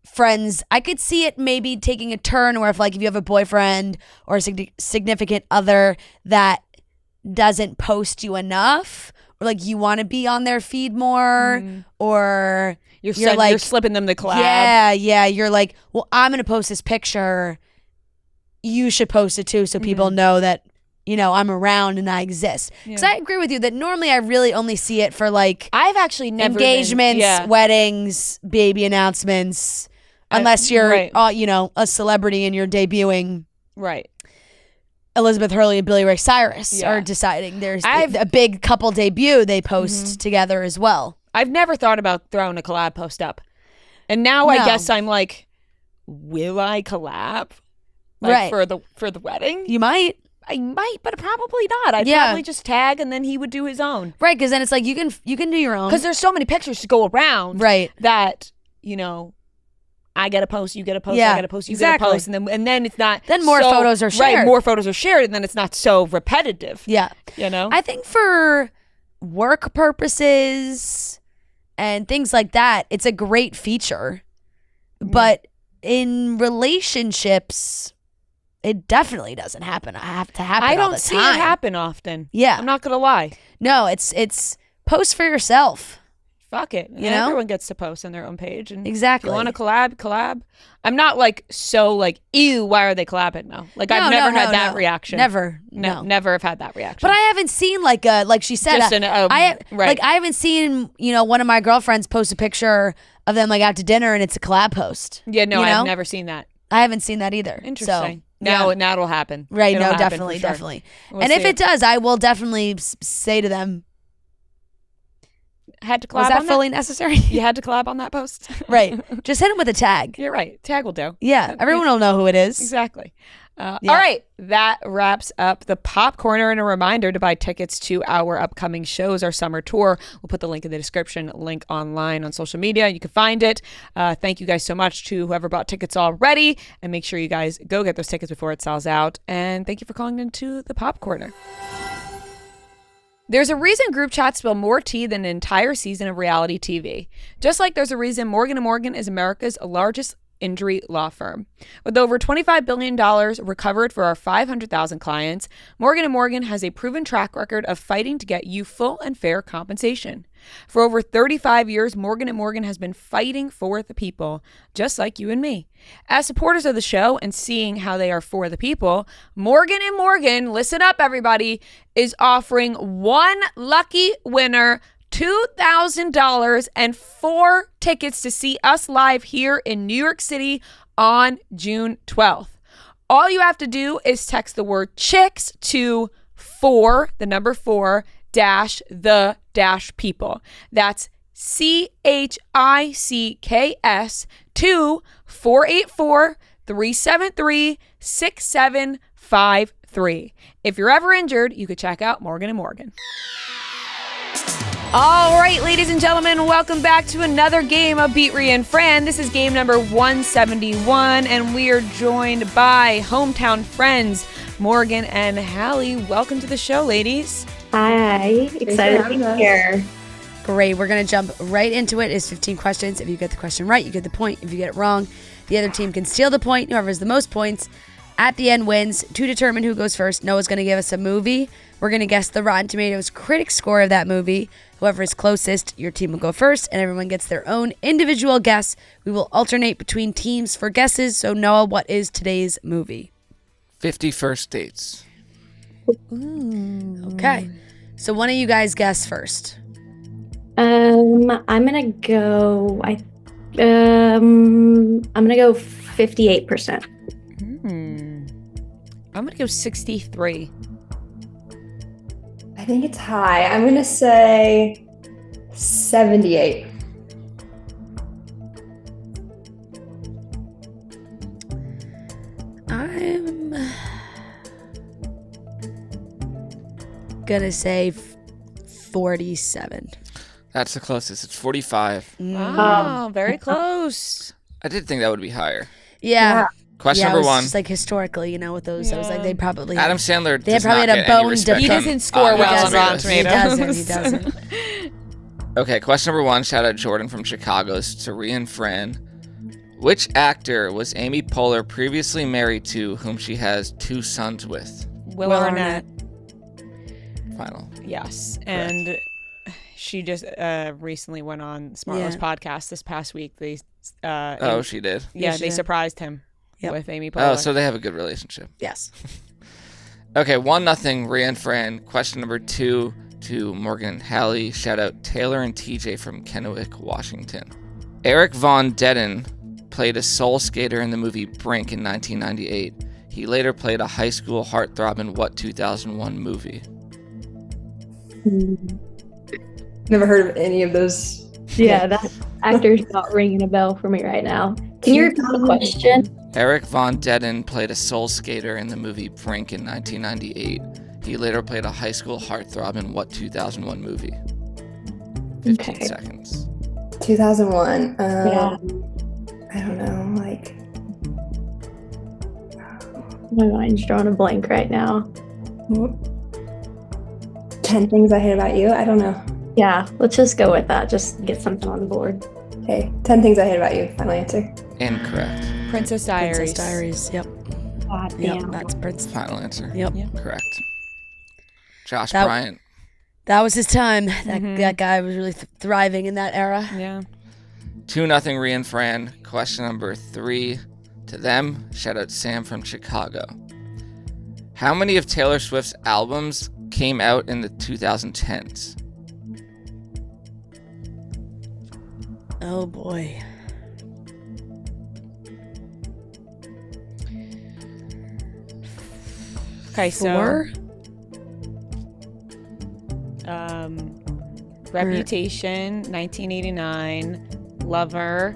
friends. I could see it maybe taking a turn where if you have a boyfriend or a significant other that doesn't post you enough, or like you want to be on their feed more, or you're slipping them the collab. Yeah. You're like, well, I'm going to post this picture. You should post it too, so people know that, I'm around and I exist. Because I agree with you that normally I really only see it for like I've actually never engagements, weddings, baby announcements, unless you're, a celebrity and you're debuting. Right. Elizabeth Hurley and Billy Ray Cyrus are deciding there's a big couple debut they post together as well. I've never thought about throwing a collab post up. And now I guess I'm like, will I collab? Like for the wedding? You might. I might, but probably not. I'd probably just tag and then he would do his own. Right, because then it's like you can do your own. Because there's so many pictures to go around. Right. That, I get a post, you get a post, I get a post, you get a post, and then it's not. Then more photos are shared. Right, more photos are shared, and then it's not so repetitive. Yeah. I think for work purposes and things like that, it's a great feature. But in relationships, it definitely doesn't happen. I have to happen. I all don't the see time. it happen often. Yeah, I'm not gonna lie. No, it's post for yourself. Fuck it. Everyone gets to post on their own page. And exactly. If you want to collab. I'm not like so like, ew, why are they collabing? No. Like I've never had that reaction. Never. Never have had that reaction. But I haven't seen like she said, I haven't seen, one of my girlfriends post a picture of them like out to dinner and it's a collab post. Yeah, no, I've never seen that. I haven't seen that either. Interesting. So, now it'll happen. Right. It'll happen definitely. sure. Definitely. And if it does, I will definitely say to them, had to collab. Was that on fully necessary? You had to collab on that post. Right. Just hit him with a tag. You're right. Tag will do. Yeah. Everyone will know who it is. Exactly. All right. That wraps up the Pop Corner, and a reminder to buy tickets to our upcoming shows, our summer tour. We'll put the link in the description, link online on social media. You can find it. Thank you guys so much to whoever bought tickets already, and make sure you guys go get those tickets before it sells out. And thank you for calling into the Pop Corner. There's a reason group chats spill more tea than an entire season of reality TV. Just like there's a reason Morgan & Morgan is America's largest injury law firm. With over $25 billion recovered for our 500,000 clients, Morgan & Morgan has a proven track record of fighting to get you full and fair compensation. For over 35 years, Morgan & Morgan has been fighting for the people, just like you and me. As supporters of the show and seeing how they are for the people, Morgan & Morgan, listen up everybody, is offering one lucky winner $2,000 and 4 tickets to see us live here in New York City on June 12th. All you have to do is text the word chicks to 4, the number 4, dash the dash people. That's CHICKS to 484-373-6753. If you're ever injured, you could check out Morgan & Morgan. All right, ladies and gentlemen, welcome back to another game of Beat Ria and Fran. This is game number 171, and we are joined by hometown friends Morgan and Halle. Welcome to the show, ladies. Hi, excited to be here. Great, we're going to jump right into it. It's 15 questions. If you get the question right, you get the point. If you get it wrong, the other team can steal the point. Whoever has the most points at the end wins. To determine who goes first, Noah's going to give us a movie. We're going to guess the Rotten Tomatoes critic score of that movie. Whoever is closest, your team will go first, and everyone gets their own individual guess. We will alternate between teams for guesses. So, Noah, what is today's movie? 50 First Dates. Ooh. Okay. So, one of you guys guess first. I'm gonna go. I'm gonna go 58%. I'm gonna go 63. I think it's high. I'm going to say 78. I'm going to say 47. That's the closest. It's 45. Wow, very close. I did think that would be higher. Yeah. Question number 1. Just like historically, with those, I was like, they probably Adam Sandler. They probably had a bone to. He doesn't score well on Rotten Tomatoes. He doesn't. Okay, question number 1. Shout out Jordan from Chicago. To Ria and Fran. Which actor was Amy Poehler previously married to, whom she has 2 sons with? Will Arnett. final. Yes, and she just recently went on Smartless podcast this past week. They she did. Yeah, they surprised him with Amy Poehler. Oh, so they have a good relationship. Yes. Okay, 1-0, Ria and Fran. Question number 2 to Morgan Halle. Shout out Taylor and TJ from Kennewick, Washington. Eric Von Detten played a soul skater in the movie Brink in 1998. He later played a high school heartthrob in what 2001 movie? Never heard of any of those. Yeah, that actor's not ringing a bell for me right now. Can you repeat the question? Eric Von Detten played a soul skater in the movie Brink in 1998. He later played a high school heartthrob in what 2001 movie? 15 seconds. 2001. I don't know, like... My mind's drawing a blank right now. 10 Things I Hate About You? I don't know. Yeah, let's just go with that. Just get something on the board. Okay, 10 Things I Hate About You. Final answer. Incorrect. Princess Diaries. Princess Diaries, yep. God Yep, damn. that's Prince. Final answer. Yep. Correct. Josh Bryant. That was his time. That guy was really thriving in that era. Yeah. 2-0, Ria and Fran. Question number 3 to them. Shout out Sam from Chicago. How many of Taylor Swift's albums came out in the 2010s? Oh boy. Okay, 4? Reputation, 1989, Lover,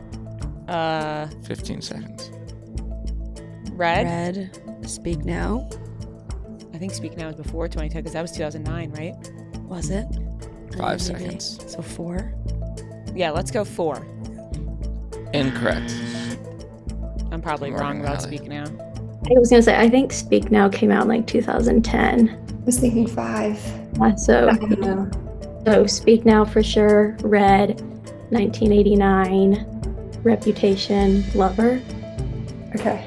15 seconds. Red. Speak Now. I think Speak Now was before 2010 because that was 2009, right? Was it? 5 seconds. So 4? Yeah, let's go 4. Incorrect. I'm probably Morgan wrong about Halle. Speak Now. I was gonna say, I think Speak Now came out in like 2010. I was thinking 5. So I don't know. Speak Now for sure. Red, 1989, Reputation, Lover. Okay.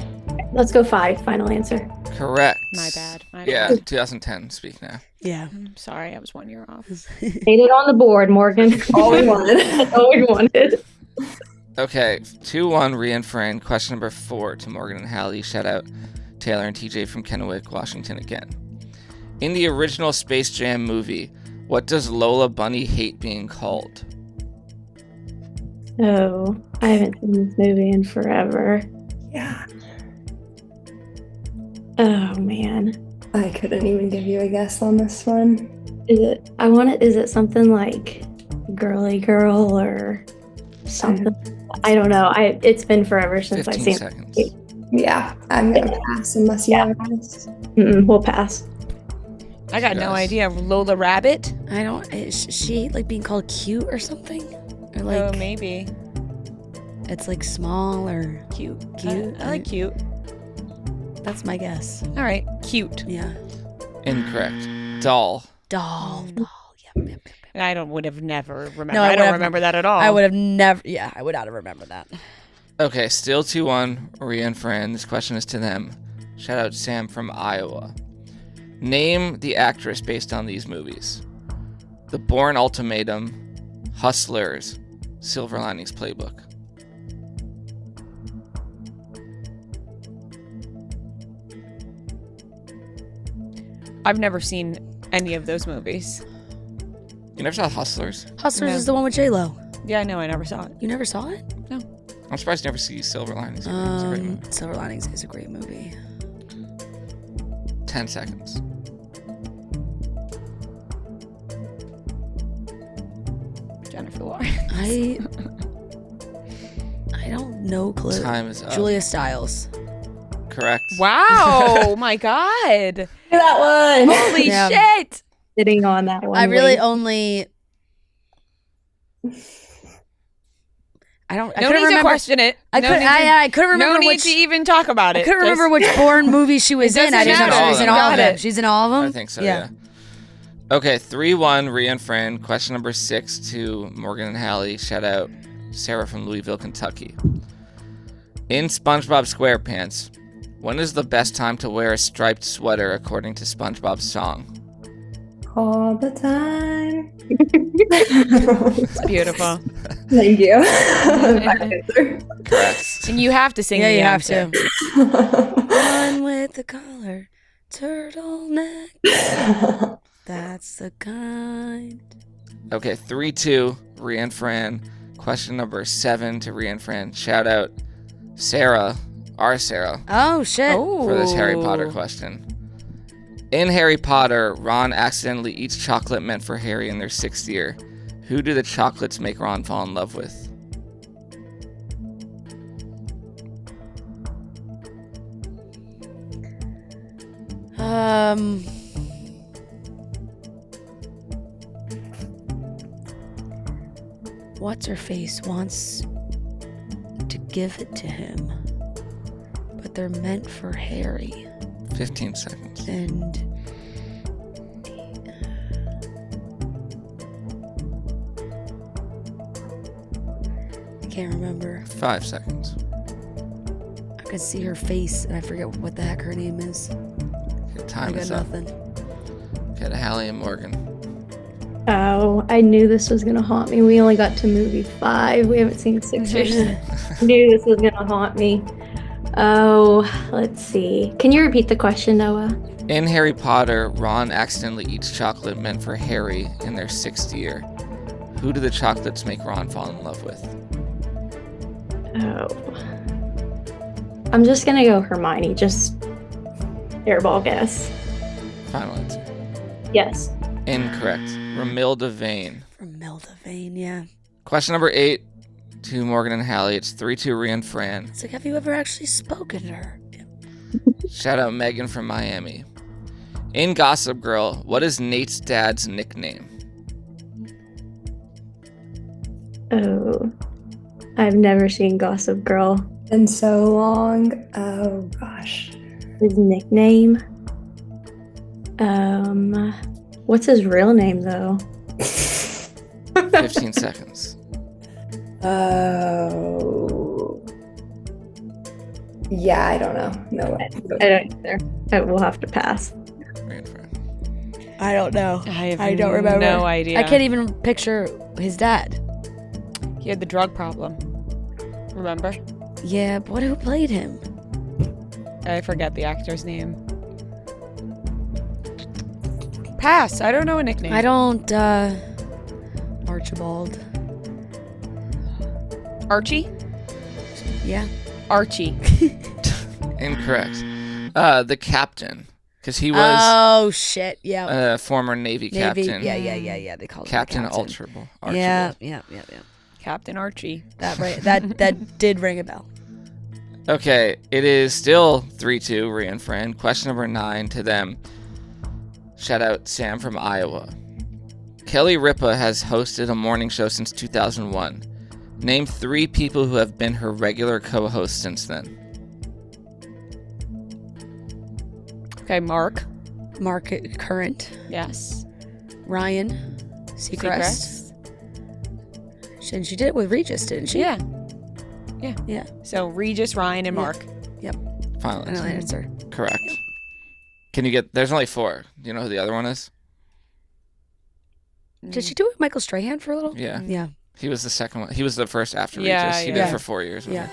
Let's go 5. Final answer. Correct. My bad. Yeah, 2010. Speak Now. Yeah. I'm sorry, I was 1 year off. Made it on the board, Morgan. All we wanted. That's all we wanted. Okay, 2-1, Ria and Fran. Question number 4 to Morgan and Halle. Shout out Taylor and TJ from Kennewick, Washington again. In the original Space Jam movie, what does Lola Bunny hate being called? Oh, I haven't seen this movie in forever. Yeah. Oh man. I couldn't even give you a guess on this one. Is it something like girly girl or something? I don't know. It's been forever since I've 15 seen seconds. it. Yeah, I'm gonna pass unless you have a guess. We'll pass. I got no idea. Lola Rabbit? I don't. Is she like being called cute or something? Or like Oh, maybe. it's like small or Cute. Cute. I like cute. that's my guess. All right. Cute. Yeah. Incorrect. Doll. Doll. Yep. I would have never remembered. No, I don't would've- remember that at all. I would have never. Yeah, I would not have remembered that. Okay, still 2-1, Ria and Fran. This question is to them. Shout out Sam from Iowa. Name the actress based on these movies. The Bourne Ultimatum, Hustlers, Silver Linings Playbook. I've never seen any of those movies. You never saw Hustlers? Hustlers No. is the one with J-Lo. Yeah, no, I never saw it. You never saw it? I'm surprised you never see Silver Linings. It's a great movie. Silver Linings is a great movie. 10 seconds. Jennifer Lawrence. I don't know. Clue. Time is up. Julia Stiles. Correct. Wow. My God. That one. Holy Yeah. shit. Sitting on that one. I really wait. only. I don't. I No couldn't need to remember. question it. I No couldn't. need to- I couldn't remember No need which. to even talk about it. I couldn't Just- remember which Bourne movie she was in. I doesn't just know she matter. was in You all of got them. it. She's in all of them. I think so, yeah. Okay, 3-1, Ria and Fran. Question number 6 to Morgan and Halle. Shout out Sarah from Louisville, Kentucky. In SpongeBob SquarePants, when is the best time to wear a striped sweater according to SpongeBob's song? All the time. It's beautiful. Thank you. Correct. And you have to sing. Yeah, the you have answer. to. One with the collar, turtleneck. That's the kind. Okay, 3-2, Ria and Fran. Question number 7 to Ria and Fran. Shout out Sarah, our Sarah, Oh, shit. for this Harry Potter question. In Harry Potter, Ron accidentally eats chocolate meant for Harry in their 6th year. Who do the chocolates make Ron fall in love with? What's her face wants to give it to him, but they're meant for Harry. 15 seconds. And I can't remember. 5 seconds. I can see her face, and I forget what the heck her name is. Okay, time I got is up. nothing. Okay, to Hallie and Morgan. Oh, I knew this was gonna haunt me. We only got to movie 5. We haven't seen 6 or 7. Knew this was gonna haunt me. Oh, let's see. Can you repeat the question, Noah? In Harry Potter, Ron accidentally eats chocolate meant for Harry in their 6th year. Who do the chocolates make Ron fall in love with? Oh. I'm just gonna go Hermione. Just airball guess. Final answer. Yes. Incorrect. Romilda Vane. Romilda Vane, yeah. Question number 8 to Morgan and Hallie. It's 3-2 Ria and Fran. It's like, have you ever actually spoken to her? Shout out Megan from Miami. In Gossip Girl, what is Nate's dad's nickname? Oh. I've never seen Gossip Girl. Been so long. Oh gosh. His nickname? What's his real name though? 15 seconds. Oh. Yeah, I don't know. No way. I don't either. We'll have to pass. Ria and Fran. I don't know. I don't remember. No idea. I can't even picture his dad. He had the drug problem. Remember? Yeah, but who played him? I forget the actor's name. Pass. I don't know a nickname. I don't, Archibald. Archie? Yeah. Archie. Incorrect. The captain. Because he was Oh, shit. Yeah. a former Navy captain. Yeah. They call him Captain Captain. Archibald. Yeah. Captain Archie. That right. That did ring a bell. Okay, it is still 3-2, Ria and Fran. Question number 9 to them. Shout out Sam from Iowa. Kelly Ripa has hosted a morning show since 2001. Name 3 people who have been her regular co-hosts since then. Okay, Mark. Mark Current. Yes. Ryan Seacrest. And she did it with Regis, didn't she? Yeah. Yeah. So Regis, Ryan, and Yeah. Mark. Final Final answer. answer. Correct. Can you get... There's only 4. Do you know who the other one is? Did she do it with Michael Strahan for a little? Yeah. Yeah. He was the second one. He was the first after Yeah, Regis. He did yeah. it for 4 years. Yeah.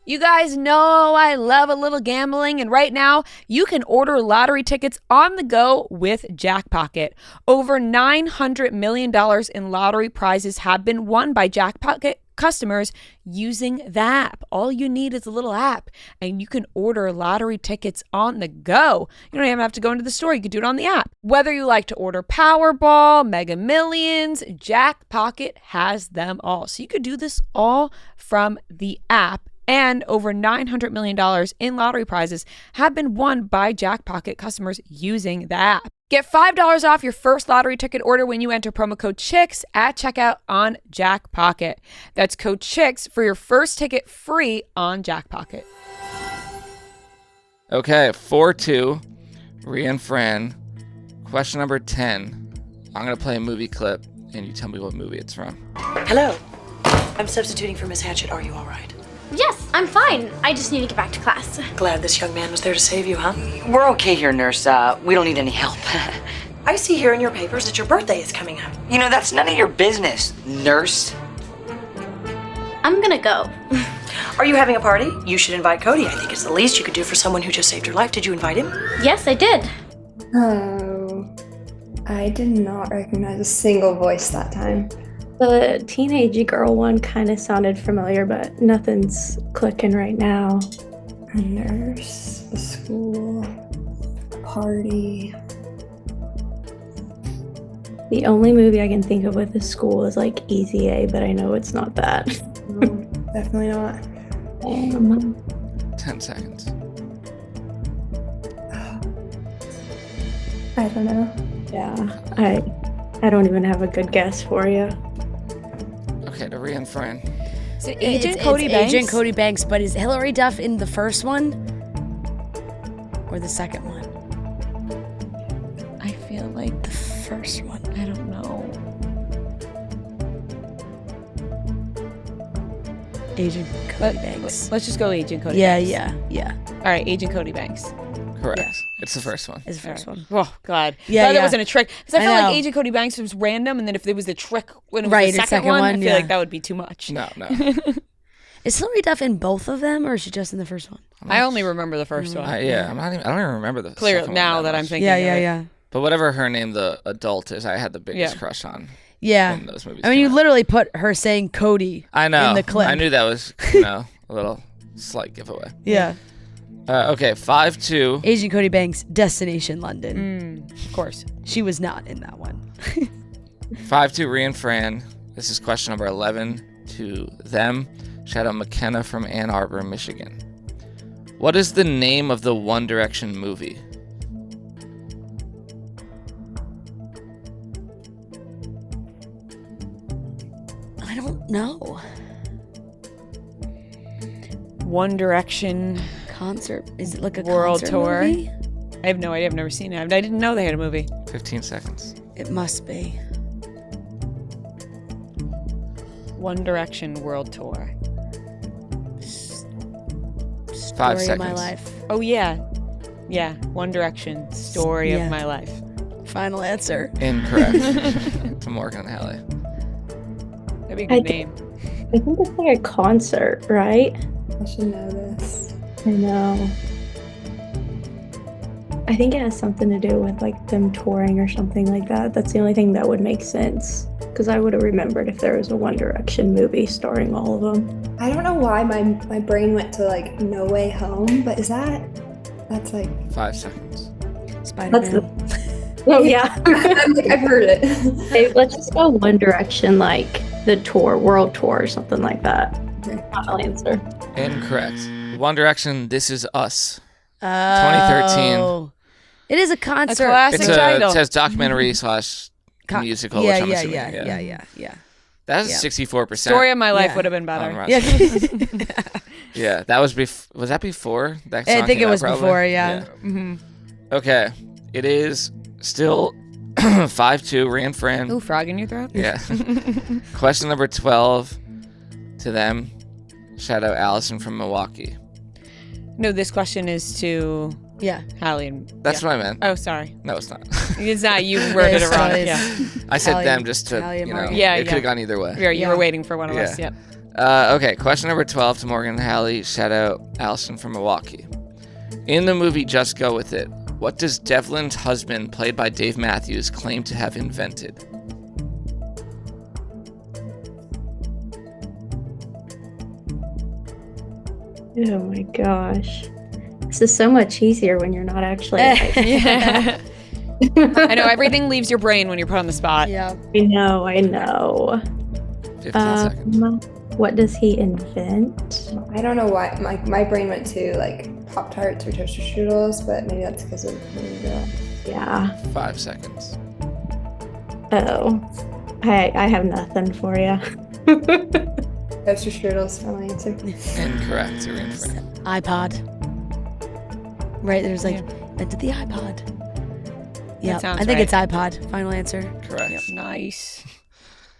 You guys know I love a little gambling, and right now you can order lottery tickets on the go with JackPocket. Over $900 million in lottery prizes have been won by JackPocket customers using the app. All you need is a little app, and you can order lottery tickets on the go. You don't even have to go into the store. You can do it on the app. Whether you like to order Powerball, Mega Millions, JackPocket has them all. So you could do this all from the app. And over $900 million in lottery prizes have been won by JackPocket customers using the app. Get $5 off your first lottery ticket order when you enter promo code CHICKS at checkout on JackPocket. That's code CHICKS for your first ticket free on JackPocket. Okay, 4-2, Ria and Fran. Question number 10. I'm going to play a movie clip, and you tell me what movie it's from. Hello. I'm substituting for Miss Hatchet. Are you all right? Yes, I'm fine. I just need to get back to class. Glad this young man was there to save you, huh? We're okay here, nurse. We don't need any help. I see here in your papers that your birthday is coming up. You know, that's none of your business, nurse. I'm gonna go. Are you having a party? You should invite Cody. I think it's the least you could do for someone who just saved your life. Did you invite him? Yes, I did. Oh, I did not recognize a single voice that time. The teenagey girl one kind of sounded familiar, but nothing's clicking right now. A nurse, a school, a party. The only movie I can think of with a school is like Easy A, but I know it's not that. No, definitely not. 10 seconds. I don't know. Yeah, I don't even have a good guess for you. Okay, to Ria and Fran. Is it Agent Cody Banks? Agent Cody Banks, but is Hilary Duff in the first one or the second one? I feel like the first one. I don't know. Agent Cody Banks. Let's just go Agent Cody Banks. Banks. Yeah. All right, Agent Cody Banks. Correct. Yeah. It's the first one. It's the first one. Oh, God. Yeah, Glad yeah. that wasn't a trick. Because I felt know. like Agent Cody Banks was random, and then if there was the trick when it was Right, the second one, I feel yeah. like that would be too much. No. Is Hilary Duff in both of them, or is she just in the first one? I only remember the first one. I don't even remember the Clear second now one that I'm much. thinking of it. But whatever her name, the adult is, I had the biggest crush on. Yeah. When those movies I mean, came you out. literally put her saying Cody I know. in the clip. I knew that was, a little slight giveaway. Yeah. Okay, 5-2. Agent Cody Banks, Destination London. Of course. She was not in that one. 5-2, Ria and Fran. This is question number 11 to them. Shout out McKenna from Ann Arbor, Michigan. What is the name of the One Direction movie? I don't know. One Direction concert. Is it like a world concert tour? movie? I have no idea. I've never seen it. I didn't know they had a movie. 15 seconds. It must be. One Direction world tour. 5 Story seconds. of my life. Oh, yeah. Yeah. One Direction. Story Yeah. of my life. Final answer. Incorrect. To Morgan Halle. That'd be a good name. I think it's like a concert, right? I should know this. I know. I think it has something to do with like them touring or something like that. That's the only thing that would make sense. Because I would have remembered if there was a One Direction movie starring all of them. I don't know why my brain went to like No Way Home, but that's like 5 seconds. Spider-Man. Oh yeah. I've heard it. Hey, let's just go One Direction, like the tour, world tour or something like that. Final answer. Incorrect. One Direction, This Is Us. Oh. 2013. It is a concert. A classic title. It says documentary / musical, which I'm assuming. Yeah. That's 64%. Story of my life would have been better. Yeah, that was was that before? That I song think came it out, was probably? before, yeah. Mm-hmm. Okay, it is still 5-2, Ria and Fran. Ooh, frog in your throat? Yeah. Question number 12 to them. Shout out Allison from Milwaukee. No, this question is to Hallie. And, That's what I meant. Oh, sorry. No, it's not. It's not. You worded it wrong. Yeah. I said Hallie- them just to, Hallie and you know, Morgan. it could have gone either way. You were waiting for one of us. Yep. Okay, question number 12 to Morgan and Halle. Shout out Allison from Milwaukee. In the movie Just Go With It, what does Devlin's husband, played by Dave Matthews, claim to have invented? Oh my gosh. This is so much easier when you're not actually like, I know, everything leaves your brain when you're put on the spot. Yeah. I know. 15 seconds. What does he invent? I don't know why my brain went to like Pop-Tarts or toaster strudels, but maybe that's because of Mean Girl. Yeah. 5 seconds. Oh. I have nothing for you. Toaster strudels, final answer. Incorrect. You're in for it. iPod. Right, there's like, invented the iPod. Yeah, sounds I think right. it's iPod. Final answer. Correct. Yep. Nice.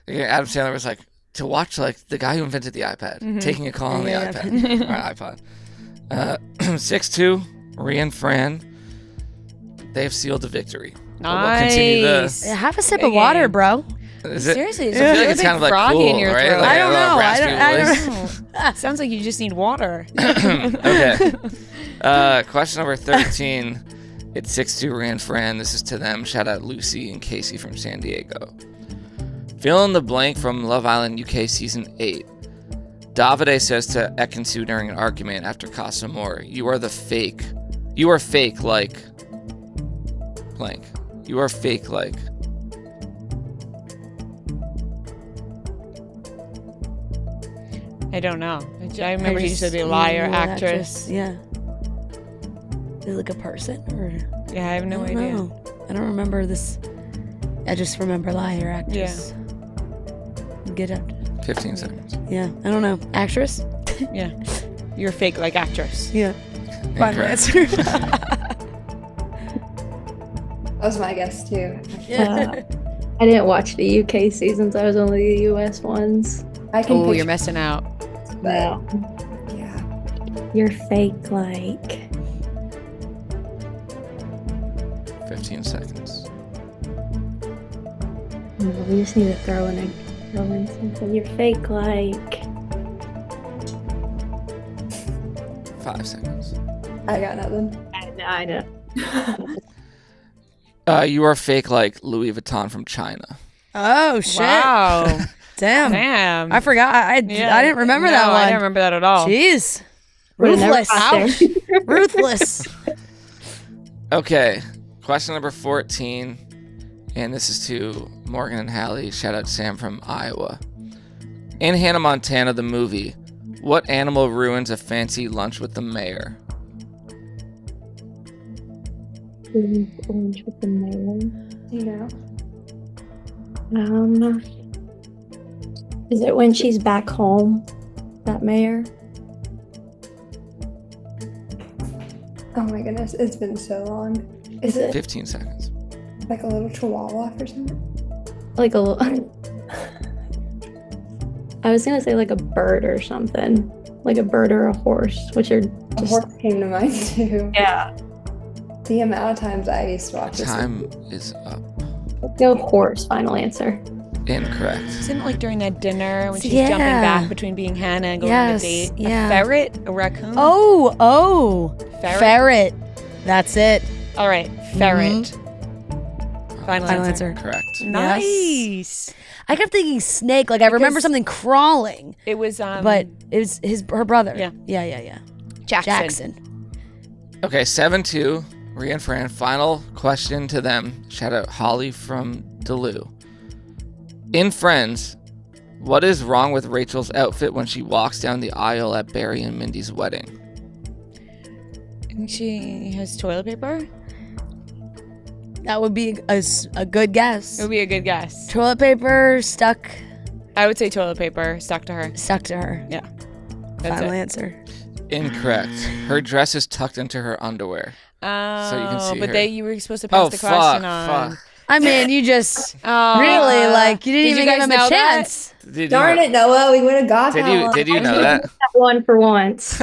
Yeah, Adam Sandler was like, to watch like the guy who invented the iPad taking a call on the iPad or iPod. 6-2, Ria and Fran. They have sealed the victory. Nice. Yeah, have a sip of water, bro. Seriously, I feel like it's kind of like froggy cool, in your right? throat. Like I don't know. I don't know. Sounds like you just need water. Okay. Question number 13. It's 6-2, Ria and Fran. This is to them. Shout out Lucy and Casey from San Diego. Fill in the blank from Love Island UK Season 8. Davide says to Ekansu during an argument after Casa Amor, You are fake like blank. You are fake like. I don't know. I remember he used to be a liar actress. Yeah. Is it like a person or? Yeah, I have no idea. Know. I don't remember this. I just remember liar actress. Yeah. Get up. 15 seconds. Yeah, I don't know. Actress? Yeah. You're fake like actress. Yeah. Final answer. That was my guess too. I didn't watch the UK seasons. I was only the US ones. Oh, you're missing out. No. Yeah. You're fake like. 15 seconds. No, we just need to throw in something. You're fake like. 5 seconds. I got nothing. I know. You are fake like Louis Vuitton from China. Oh shit! Wow. Damn. I forgot. I didn't remember that one. I didn't remember that at all. Jeez. Ruthless. Ruthless. Okay. Question number 14. And this is to Morgan and Halle. Shout out Sam from Iowa. In Hannah Montana, the movie, what animal ruins a fancy lunch with the mayor? Lunch with the mayor. You know. Is it when she's back home? That mayor? Oh my goodness, it's been so long. Is it 15 seconds. like a little chihuahua or something? Like a little. I was gonna say like a bird or something. Like a bird or a horse, which are A horse came to mind too. Yeah. The amount of times I used to watch this. Time is up. No horse, final answer. Incorrect. Isn't it like during that dinner when she's Yeah. jumping back between being Hannah and going on a date? Yeah. A ferret? A raccoon? Oh. Ferret. That's it. All right. Ferret. Final answer. Correct. Nice. I kept thinking snake. Like I remember something crawling. It was But it was her brother. Yeah. Yeah. Jackson. Okay, 7-2. Ria and Fran. Final question to them. Shout out Holly from Duluth. In Friends, what is wrong with Rachel's outfit when she walks down the aisle at Barry and Mindy's wedding? And she has toilet paper? That would be a good guess. It would be a good guess. Toilet paper stuck. I would say toilet paper stuck to her. Yeah. That's Final it. answer. Incorrect. Her dress is tucked into her underwear. Oh, So you can see but her. you were supposed to pass the question on. Fuck. I mean, you just Oh. really like you didn't Did you even guys give him know a that? chance. Did Darn you, it, Noah, we would have got Did that you one. did you know that? One for once.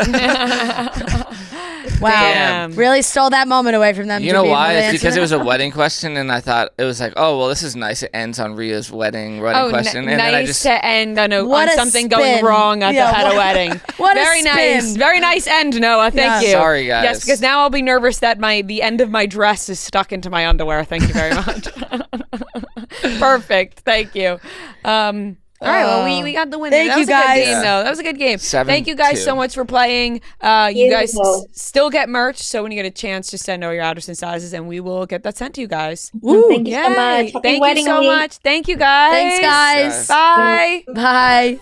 Wow. Damn. Really stole that moment away from them. You to know be able why? to It's answer because it that. was a wedding question, and I thought it was like, oh well, this is nice. It ends on Ria's wedding question, and nice then I just to end on, What on a something spin. going wrong at Yeah, a wedding. what a Very nice. spin. Very nice end, Noah. Thank Yeah. you. Sorry, guys. Yes, because now I'll be nervous that the end of my dress is stuck into my underwear. Thank you very much. Perfect. Thank you. All right, well, we got the winner. Thank That you was a good guys. game, though. That was a good game. 7-2. Thank you guys so much for playing. You guys Beautiful. still get merch, so when you get a chance, just send over your address and sizes, and we will get that sent to you guys. Woo. Thank you so Yay. much. Happy Thank you wedding so week. much. Thank you, guys. Thanks, guys. Bye. Bye.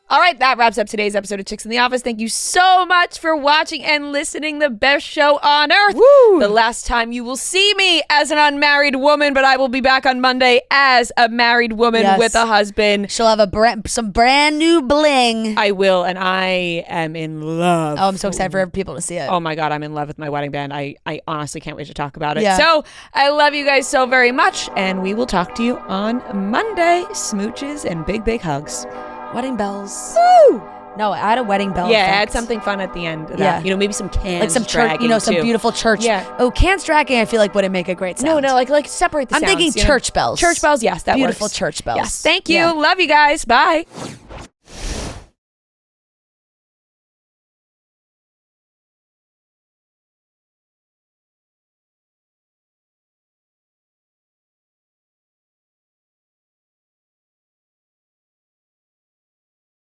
All right, that wraps up today's episode of Chicks in the Office. Thank you so much for watching and listening. The best show on earth. Woo! The last time you will see me as an unmarried woman, but I will be back on Monday as a married woman with a husband. She'll have some brand new bling. I will, and I am in love. Oh, I'm so excited for people to see it. Oh my God, I'm in love with my wedding band. I honestly can't wait to talk about it. Yeah. So I love you guys so very much, and we will talk to you on Monday. Smooches and big, big hugs. Wedding bells. Woo! No, add a wedding bell. Yeah, effect. add something fun at the end of that. Maybe some cans, like some church, some too. beautiful church. Yeah. Oh, cans dragging, I feel like wouldn't make a great sound. No, like separate the I'm sounds. thinking church bells. Church bells, yes, that beautiful works. church bells. Yes, thank you. Love you guys. Bye.